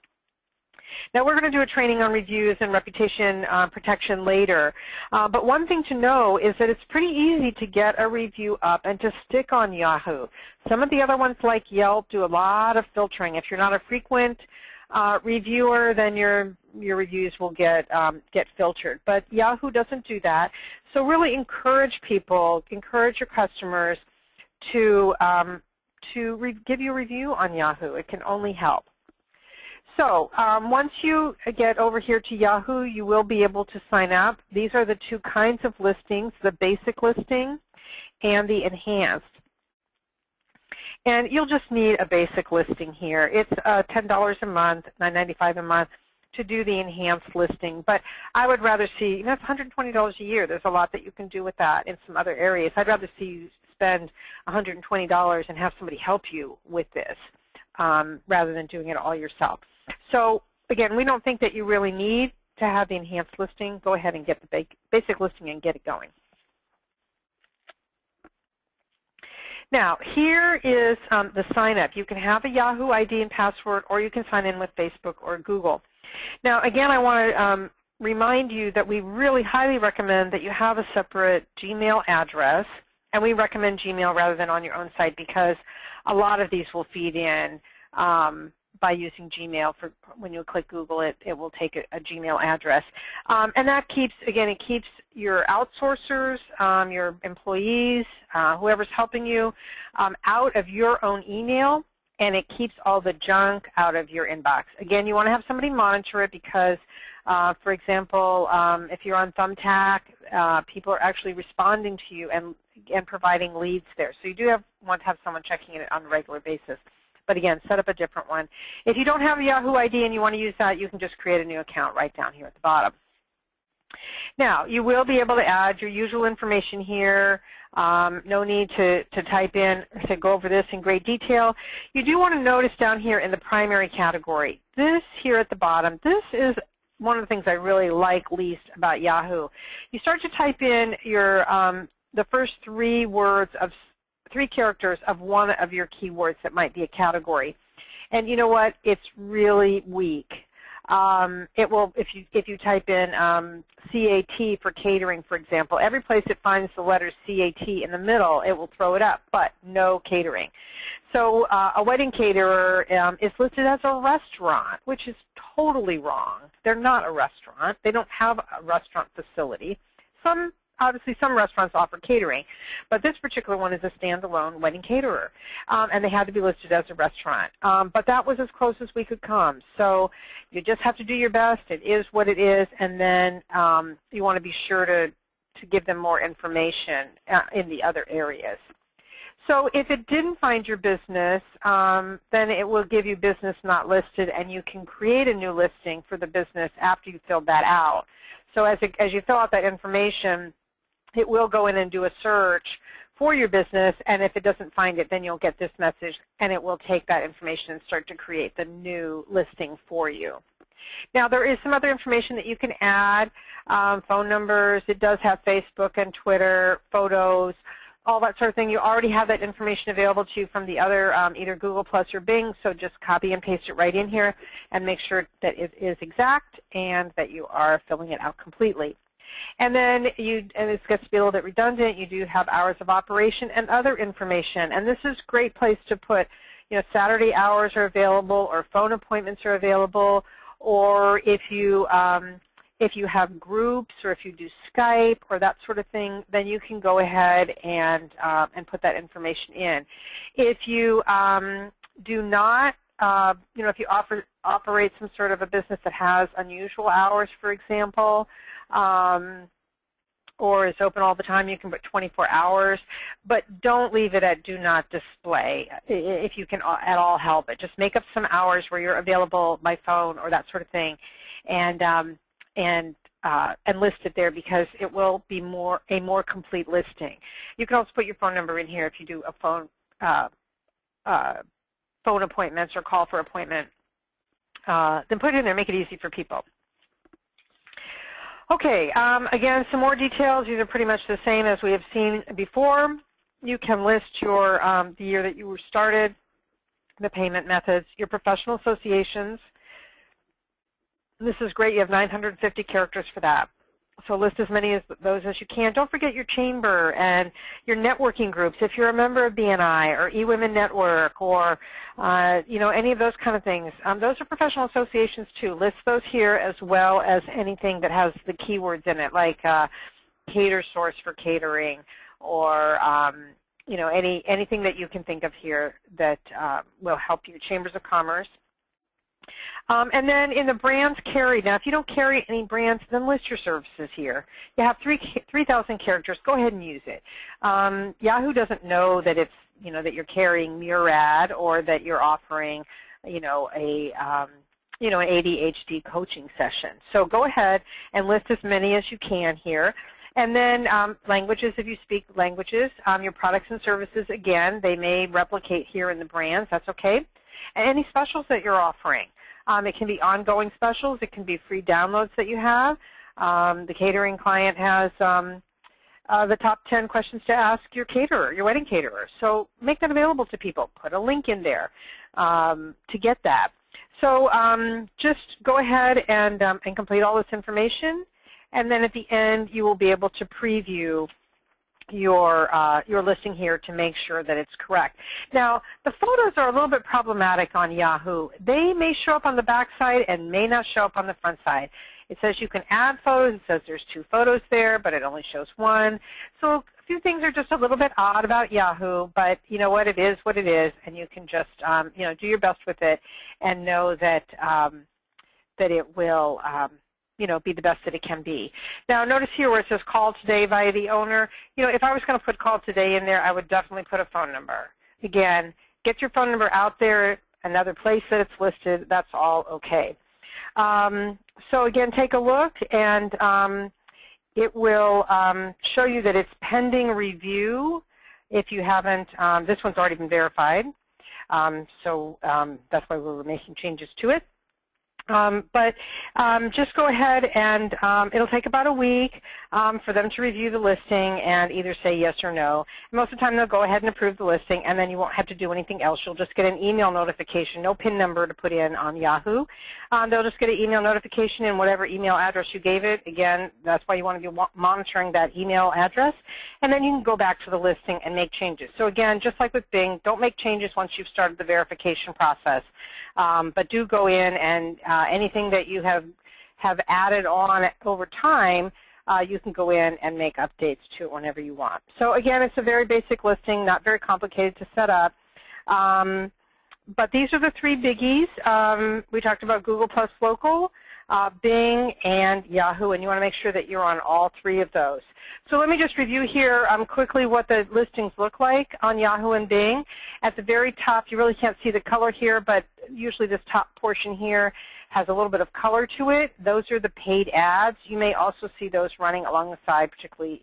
Now, we're going to do a training on reviews and reputation protection later, but one thing to know is that it's pretty easy to get a review up and to stick on Yahoo. Some of the other ones, like Yelp, do a lot of filtering. If you're not a frequent reviewer, then your reviews will get filtered. But Yahoo doesn't do that. So really encourage people, encourage your customers to give you a review on Yahoo. It can only help. So once you get over here to Yahoo, you will be able to sign up. These are the 2 kinds of listings, the basic listing and the enhanced. And you'll just need a basic listing here. It's $10 a month, $9.95 a month to do the enhanced listing. But I would rather see, it's $120 a year. There's a lot that you can do with that in some other areas. I'd rather see you spend $120 and have somebody help you with this rather than doing it all yourself. So again, we don't think that you really need to have the enhanced listing. Go ahead and get the basic listing and get it going. Now, here is the sign-up. You can have a Yahoo ID and password, or you can sign in with Facebook or Google. Now, again, I want to remind you that we really highly recommend that you have a separate Gmail address, and we recommend Gmail rather than on your own site because a lot of these will feed in by using Gmail. For when you click Google, it will take a Gmail address. And that keeps, again, it keeps your outsourcers, your employees, whoever's helping you, out of your own email, and it keeps all the junk out of your inbox. Again, you want to have somebody monitor it because, for example, if you're on Thumbtack, people are actually responding to you and providing leads there. So you do want to have someone checking it on a regular basis. But again, set up a different one. If you don't have a Yahoo ID and you want to use that, you can just create a new account right down here at the bottom. Now, you will be able to add your usual information here. No need to type in, to go over this in great detail. You do want to notice down here in the primary category, this here at the bottom, this is one of the things I really like least about Yahoo. You start to type in your the first 3 characters of one of your keywords that might be a category. And you know what? It's really weak. It will, if you type in CAT for catering, for example, every place it finds the letter CAT in the middle, it will throw it up, but no catering. So a wedding caterer is listed as a restaurant, which is totally wrong. They're not a restaurant. They don't have a restaurant facility. Obviously, some restaurants offer catering, but this particular one is a standalone wedding caterer, and they had to be listed as a restaurant. But that was as close as we could come. So you just have to do your best. It is what it is, and then you want to be sure to give them more information in the other areas. So if it didn't find your business, then it will give you business not listed, and you can create a new listing for the business after you filled that out. So as you fill out that information, it will go in and do a search for your business, and if it doesn't find it, then you'll get this message, and it will take that information and start to create the new listing for you. Now, there is some other information that you can add, phone numbers. It does have Facebook and Twitter, photos, all that sort of thing. You already have that information available to you from the other, either Google Plus or Bing, so just copy and paste it right in here and make sure that it is exact and that you are filling it out completely. And then and this gets to be a little bit redundant, you do have hours of operation and other information. And this is a great place to put, Saturday hours are available, or phone appointments are available, or if you have groups, or if you do Skype or that sort of thing, then you can go ahead and put that information in. If you do not, if you operate some sort of a business that has unusual hours, for example, or is open all the time, you can put 24 hours, but don't leave it at do not display if you can at all help it. Just make up some hours where you're available by phone or that sort of thing, and list it there, because it will be a more complete listing. You can also put your phone number in here if you do a phone appointments or call for appointment. Then put it in there, make it easy for people. Okay, again, some more details. These are pretty much the same as we have seen before. You can list your the year that you were started, the payment methods, your professional associations. This is great. You have 950 characters for that. So list as many of those as you can. Don't forget your chamber and your networking groups. If you're a member of BNI or eWomen Network or any of those kind of things, those are professional associations too. List those here, as well as anything that has the keywords in it, like Cater Source for catering, or anything that you can think of here that will help you. Chambers of Commerce. And then in the brands carried, now if you don't carry any brands, then list your services here. You have 3,000 characters. Go ahead and use it. Yahoo doesn't know that it's, that you're carrying Murad, or that you're offering, an ADHD coaching session. So go ahead and list as many as you can here. And then languages, if you speak languages. Your products and services, again, they may replicate here in the brands. That's okay. And any specials that you're offering. It can be ongoing specials. It can be free downloads that you have. The catering client has the top 10 questions to ask your caterer, your wedding caterer. So make that available to people. Put a link in there to get that. So just go ahead and complete all this information. And then at the end, you will be able to preview your listing here to make sure that it's correct. Now, the photos are a little bit problematic on Yahoo. They may show up on the back side and may not show up on the front side. It says you can add photos. It says there's 2 photos there, but it only shows 1. So a few things are just a little bit odd about Yahoo, but you know what? It is what it is, and you can just do your best with it and know that that it will be the best that it can be. Now, notice here where it says call today via the owner. If I was going to put call today in there, I would definitely put a phone number. Again, get your phone number out there, another place that it's listed. That's all okay. So again, take a look, and it will show you that it's pending review. If you haven't, this one's already been verified. So that's why we're making changes to it. But just go ahead, and it'll take about a week for them to review the listing and either say yes or no. And most of the time they'll go ahead and approve the listing, and then you won't have to do anything else. You'll just get an email notification, no PIN number to put in on Yahoo. They'll just get an email notification in whatever email address you gave it. Again, that's why you want to be monitoring that email address. And then you can go back to the listing and make changes. So again, just like with Bing, don't make changes once you've started the verification process. But do go in and anything that you have added on over time, you can go in and make updates to it whenever you want. So again, it's a very basic listing, not very complicated to set up. But these are the 3 biggies. We talked about Google Plus Local, Bing, and Yahoo, and you want to make sure that you're on all 3 of those. So let me just review here quickly what the listings look like on Yahoo and Bing. At the very top, you really can't see the color here, but usually this top portion here has a little bit of color to it. Those are the paid ads. You may also see those running along the side, particularly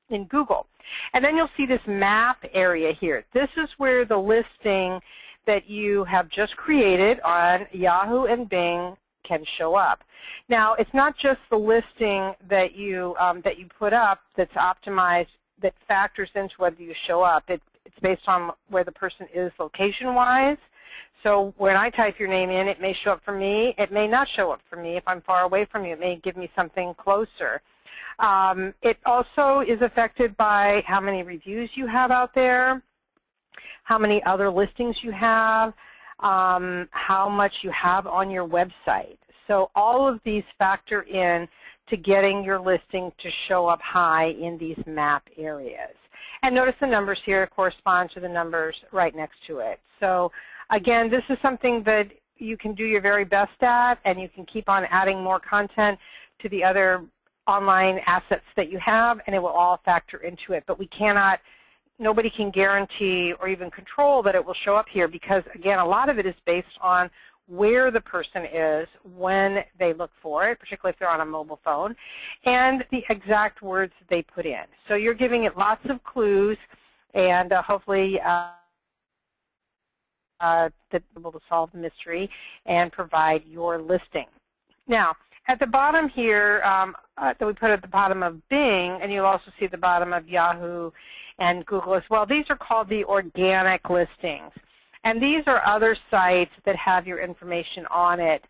in Google. And then you'll see this map area here. This is where the listing that you have just created on Yahoo and Bing can show up. Now, it's not just the listing that you put up that's optimized that factors into whether you show up. It's based on where the person is location-wise. So when I type your name in, it may show up for me. It may not show up for me if I'm far away from you. It may give me something closer. It also is affected by how many reviews you have out there, how many other listings you have, how much you have on your website. So all of these factor in to getting your listing to show up high in these map areas. And notice the numbers here correspond to the numbers right next to it. So again, this is something that you can do your very best at, and you can keep on adding more content to the other online assets that you have, and it will all factor into it. But we cannot, nobody can guarantee or even control that it will show up here because, again, a lot of it is based on where the person is when they look for it, particularly if they're on a mobile phone, and the exact words that they put in. So you're giving it lots of clues, and hopefully that you're able to solve the mystery and provide your listing. Now, at the bottom here, that we put at the bottom of Bing, and you'll also see at the bottom of Yahoo and Google as well, these are called the organic listings. And these are other sites that have your information on it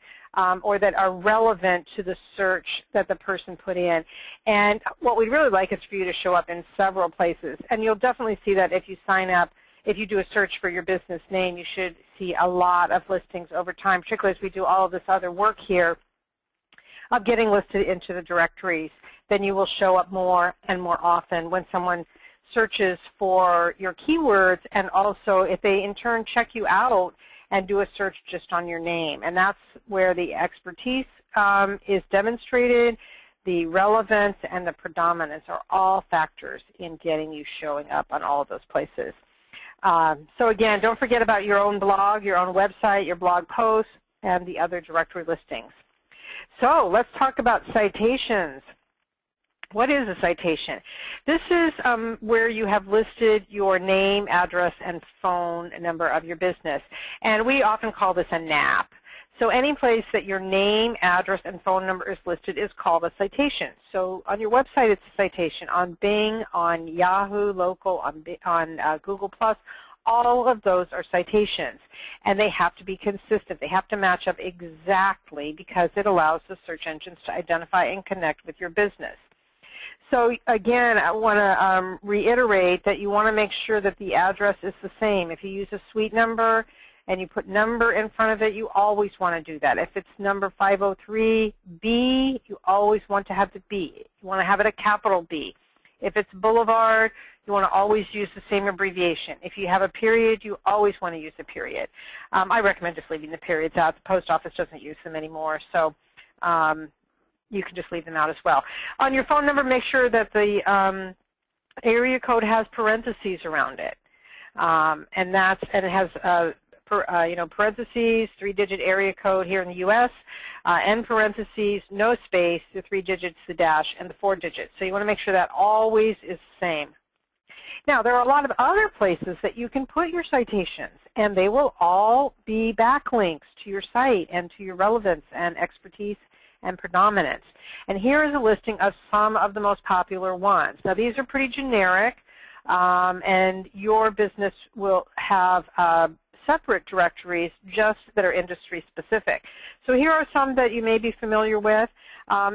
or that are relevant to the search that the person put in. And what we'd really like is for you to show up in several places. And you'll definitely see that if you sign up, if you do a search for your business name, you should see a lot of listings over time, particularly as we do all of this other work here of getting listed into the directories. Then you will show up more and more often when someone searches for your keywords, and also if they in turn check you out and do a search just on your name. And that's where the expertise is demonstrated. The relevance and the predominance are all factors in getting you showing up on all of those places. So again, don't forget about your own blog, your own website, your blog posts, and the other directory listings. So let's talk about citations. What is a citation? This is where you have listed your name, address, and phone number of your business. And we often call this a NAP. So any place that your name, address, and phone number is listed is called a citation. So on your website, it's a citation. On Bing, on Yahoo, local, on Google+, all of those are citations. And they have to be consistent. They have to match up exactly because it allows the search engines to identify and connect with your business. So again, I want to reiterate that you want to make sure that the address is the same. If you use a suite number and you put number in front of it, you always want to do that. If it's number 503B, you always want to have the B. You want to have it a capital B. If it's Boulevard, you want to always use the same abbreviation. If you have a period, you always want to use a period. I recommend just leaving the periods out. The post office doesn't use them anymore, so you can just leave them out as well. On your phone number, make sure that the area code has parentheses around it, and it has parentheses, 3-digit area code here in the U.S., end parentheses, no space, the 3 digits, the dash, and the 4 digits. So you want to make sure that always is the same. Now, there are a lot of other places that you can put your citations, and they will all be backlinks to your site and to your relevance and expertise and predominance. And here is a listing of some of the most popular ones. Now, these are pretty generic, and your business will have separate directories just that are industry specific. So here are some that you may be familiar with.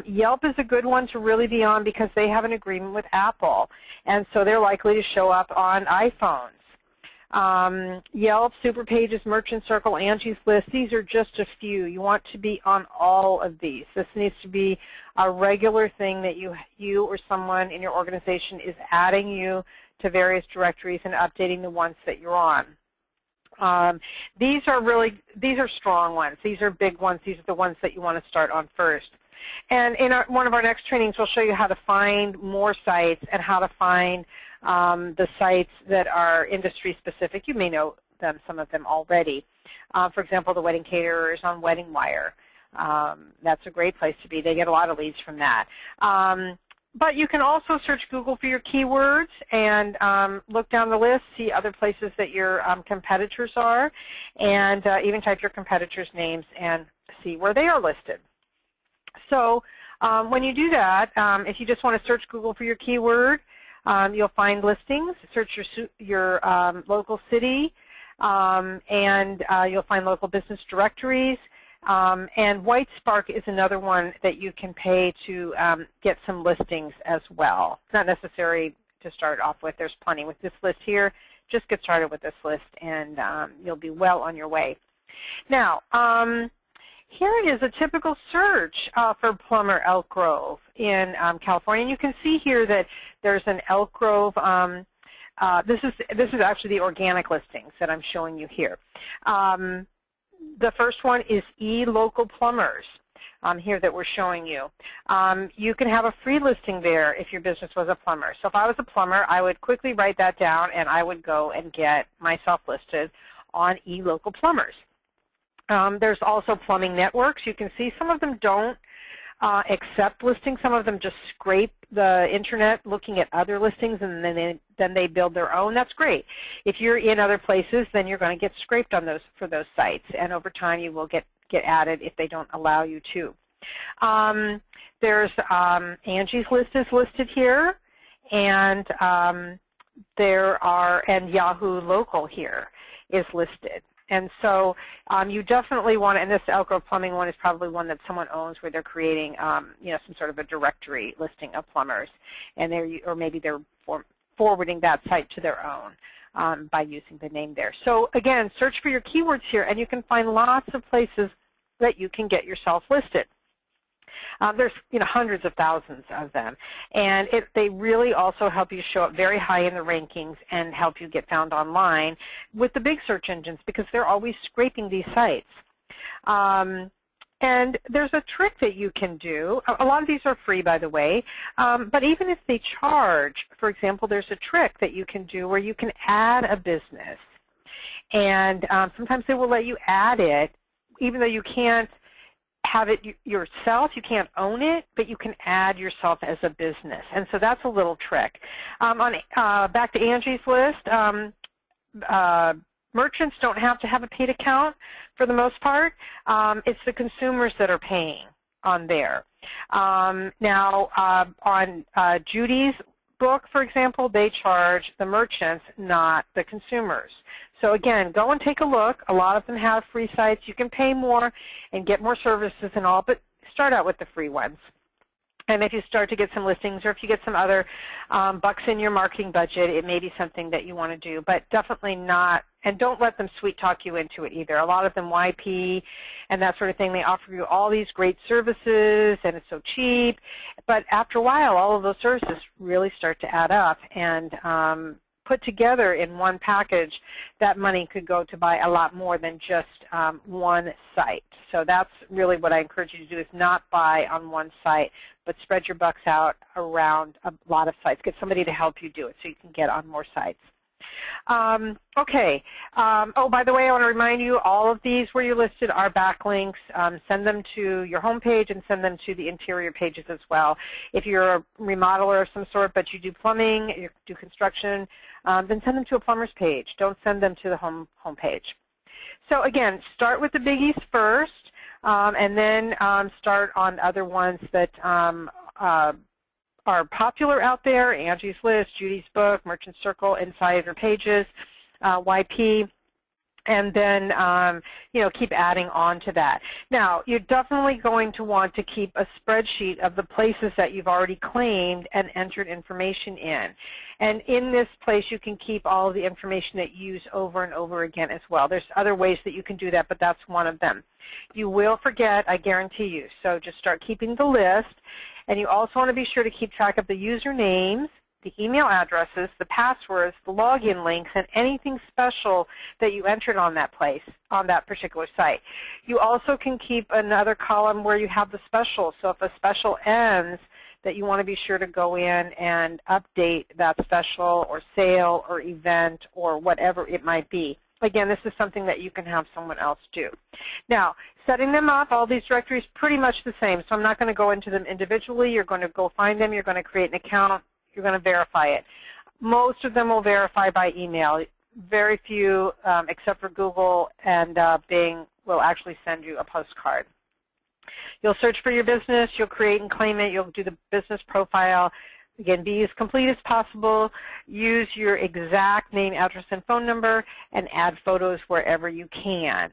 Yelp is a good one to really be on because they have an agreement with Apple, and so they're likely to show up on iPhones. Yelp, Superpages, Merchant Circle, Angie's List, these are just a few. You want to be on all of these. This needs to be a regular thing that you or someone in your organization is adding you to various directories and updating the ones that you're on. These are strong ones. These are big ones. These are the ones that you want to start on first. And in one of our next trainings, we'll show you how to find more sites and how to find the sites that are industry specific. You may know them, some of them already. For example, the wedding caterers on Wedding Wire. That's a great place to be. They get a lot of leads from that. But you can also search Google for your keywords and look down the list, see other places that your competitors are, and even type your competitors' names and see where they are listed. So when you do that, if you just want to search Google for your keyword, you'll find listings. Search your local city, and you'll find local business directories. And Whitespark is another one that you can pay to get some listings as well. It's not necessary to start off with. There's plenty. With this list here, just get started with this list, and you'll be well on your way. Now, here is a typical search for Plumber Elk Grove in California. And you can see here that there's an Elk Grove. This is actually the organic listings that I'm showing you here. The first one is eLocal Plumbers. here that we're showing you. You can have a free listing there if your business was a plumber. So if I was a plumber, I would quickly write that down, and I would go and get myself listed on eLocal Plumbers. There's also plumbing networks. You can see some of them don't accept listings. Some of them just scrape the internet looking at other listings, and then they build their own. That's great. If you're in other places, then you're going to get scraped on for those sites, and over time you will get added if they don't allow you to. There's Angie's List is listed here, and and Yahoo Local here is listed. And so you definitely want to, and this Elk Grove Plumbing one is probably one that someone owns where they're creating some sort of a directory listing of plumbers, and or maybe they're forwarding that site to their own by using the name there. So again, search for your keywords here, and you can find lots of places that you can get yourself listed. There's hundreds of thousands of them, and they really also help you show up very high in the rankings and help you get found online with the big search engines, because they're always scraping these sites. And there's a trick that you can do. A lot of these are free, by the way, but even if they charge, for example, there's a trick that you can do where you can add a business, and sometimes they will let you add it even though you can't have it yourself, you can't own it, but you can add yourself as a business. And so that's a little trick. Back to Angie's List, merchants don't have to have a paid account for the most part. It's the consumers that are paying on there. Now, on Judy's book, for example, they charge the merchants, not the consumers. So again, go and take a look. A lot of them have free sites. You can pay more and get more services and all, but start out with the free ones. And if you start to get some listings, or if you get some other bucks in your marketing budget, it may be something that you want to do, but definitely not, and don't let them sweet talk you into it either. A lot of them YP and that sort of thing, they offer you all these great services and it's so cheap, but after a while all of those services really start to add up, and put together in one package, that money could go to buy a lot more than just one site. So that's really what I encourage you to do, is not buy on one site, but spread your bucks out around a lot of sites. Get somebody to help you do it so you can get on more sites. Okay. Oh, by the way, I want to remind you, all of these where you're listed are backlinks. Send them to your home page and send them to the interior pages as well. If you're a remodeler of some sort, but you do plumbing, you do construction, then send them to a plumber's page. Don't send them to the home page. So again, start with the biggies first, and then start on other ones that are popular out there: Angie's List, Judy's book, Merchant Circle, Insider Pages, YP, and then keep adding on to that. Now, you're definitely going to want to keep a spreadsheet of the places that you've already claimed and entered information in. And in this place, you can keep all of the information that you use over and over again as well. There's other ways that you can do that, but that's one of them. You will forget, I guarantee you, so just start keeping the list. And you also want to be sure to keep track of the usernames, the email addresses, the passwords, the login links, and anything special that you entered on that place, on that particular site. You also can keep another column where you have the special. So if a special ends, that you want to be sure to go in and update that special or sale or event or whatever it might be. Again, this is something that you can have someone else do. Now, setting them up, all these directories, pretty much the same. So I'm not going to go into them individually. You're going to go find them. You're going to create an account. You're going to verify it. Most of them will verify by email. Very few, except for Google and Bing, will actually send you a postcard. You'll search for your business. You'll create and claim it. You'll do the business profile. Again, be as complete as possible. Use your exact name, address, and phone number, and add photos wherever you can.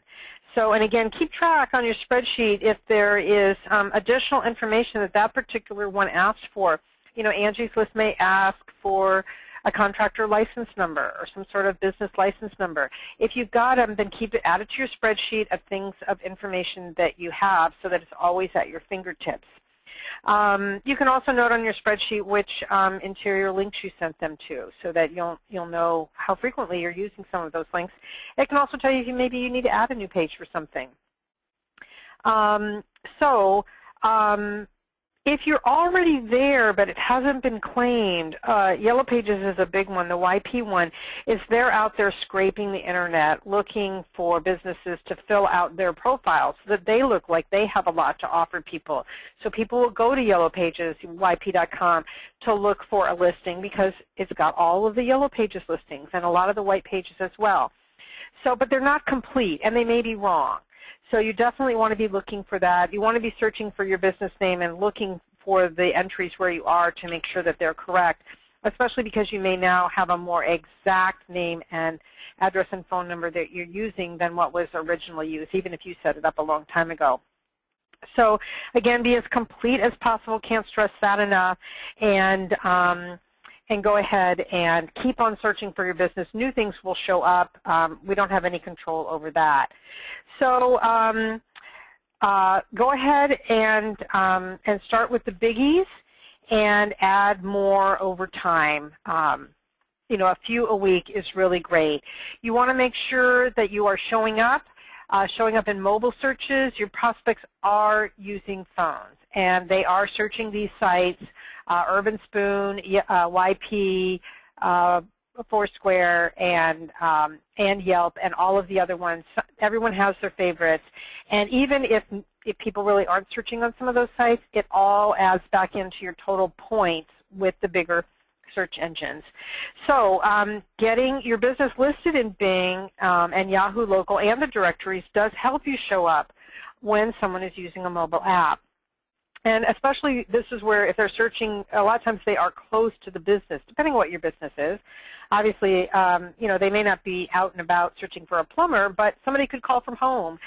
So, and again, keep track on your spreadsheet if there is additional information that particular one asks for. You know, Angie's List may ask for a contractor license number or some sort of business license number. If you've got them, then keep it added to your spreadsheet of things of information that you have so that it's always at your fingertips. You can also note on your spreadsheet which interior links you sent them to, so that you'll know how frequently you're using some of those links. It can also tell you if maybe you need to add a new page for something. So if you're already there but it hasn't been claimed, Yellow Pages is a big one. The YP one is they're out there scraping the internet looking for businesses to fill out their profiles so that they look like they have a lot to offer people. So people will go to Yellow Pages, yp.com, to look for a listing because it's got all of the Yellow Pages listings and a lot of the white pages as well. So, but they're not complete and they may be wrong. So you definitely want to be looking for that. You want to be searching for your business name and looking for the entries where you are to make sure that they're correct, especially because you may now have a more exact name and address and phone number that you're using than what was originally used, even if you set it up a long time ago. So again, be as complete as possible. Can't stress that enough. And go ahead and keep on searching for your business. New things will show up. We don't have any control over that. So go ahead and start with the biggies and add more over time. You know, a few a week is really great. You want to make sure that you are showing up in mobile searches. Your prospects are using phones, and they are searching these sites, Urban Spoon, YP, Foursquare, and Yelp, and all of the other ones. Everyone has their favorites, and even if people really aren't searching on some of those sites, it all adds back into your total points with the bigger search engines. So getting your business listed in Bing and Yahoo Local and the directories does help you show up when someone is using a mobile app. And especially this is where if they're searching, a lot of times they are close to the business, depending on what your business is. Obviously, you know, they may not be out and about searching for a plumber, but somebody could call from home.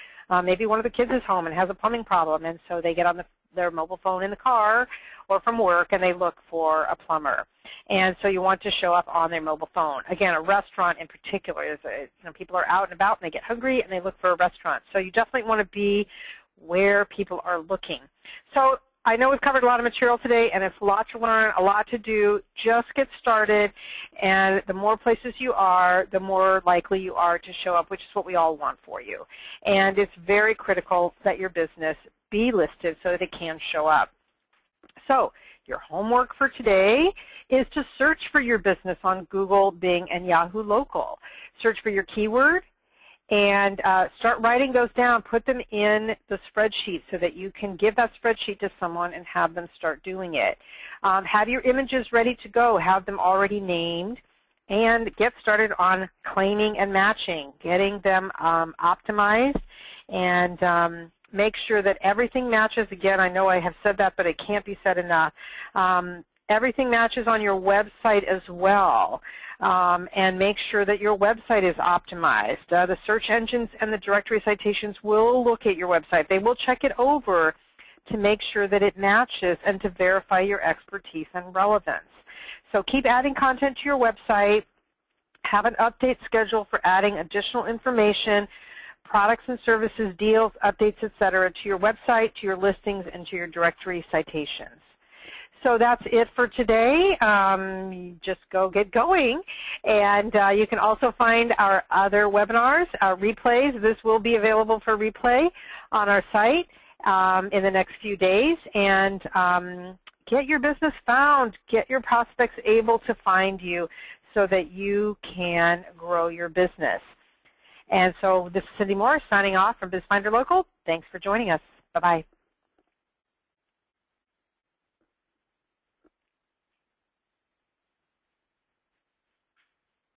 Maybe one of the kids is home and has a plumbing problem, and so they get on their mobile phone in the car or from work and they look for a plumber. And so you want to show up on their mobile phone. Again, a restaurant in particular is, you know, people are out and about and they get hungry and they look for a restaurant. So you definitely want to be where people are looking. So I know we've covered a lot of material today, and it's a lot to learn, a lot to do. Just get started, and the more places you are, the more likely you are to show up, which is what we all want for you. And it's very critical that your business be listed so that it can show up. So your homework for today is to search for your business on Google, Bing, and Yahoo Local. Search for your keyword, and start writing those down. Put them in the spreadsheet so that you can give that spreadsheet to someone and have them start doing it. Have your images ready to go. Have them already named, and get started on claiming and matching, getting them optimized, and make sure that everything matches. Again, I know I have said that, but it can't be said enough. Everything matches on your website as well. And make sure that your website is optimized. The search engines and the directory citations will look at your website. They will check it over to make sure that it matches and to verify your expertise and relevance. So keep adding content to your website. Have an update schedule for adding additional information, products and services, deals, updates, etc. to your website, to your listings, and to your directory citations. So that's it for today. Just go get going. And you can also find our other webinars, our replays. This will be available for replay on our site in the next few days. And get your business found. Get your prospects able to find you so that you can grow your business. And so this is Cindy Moore signing off from BizFinder Local. Thanks for joining us. Bye-bye.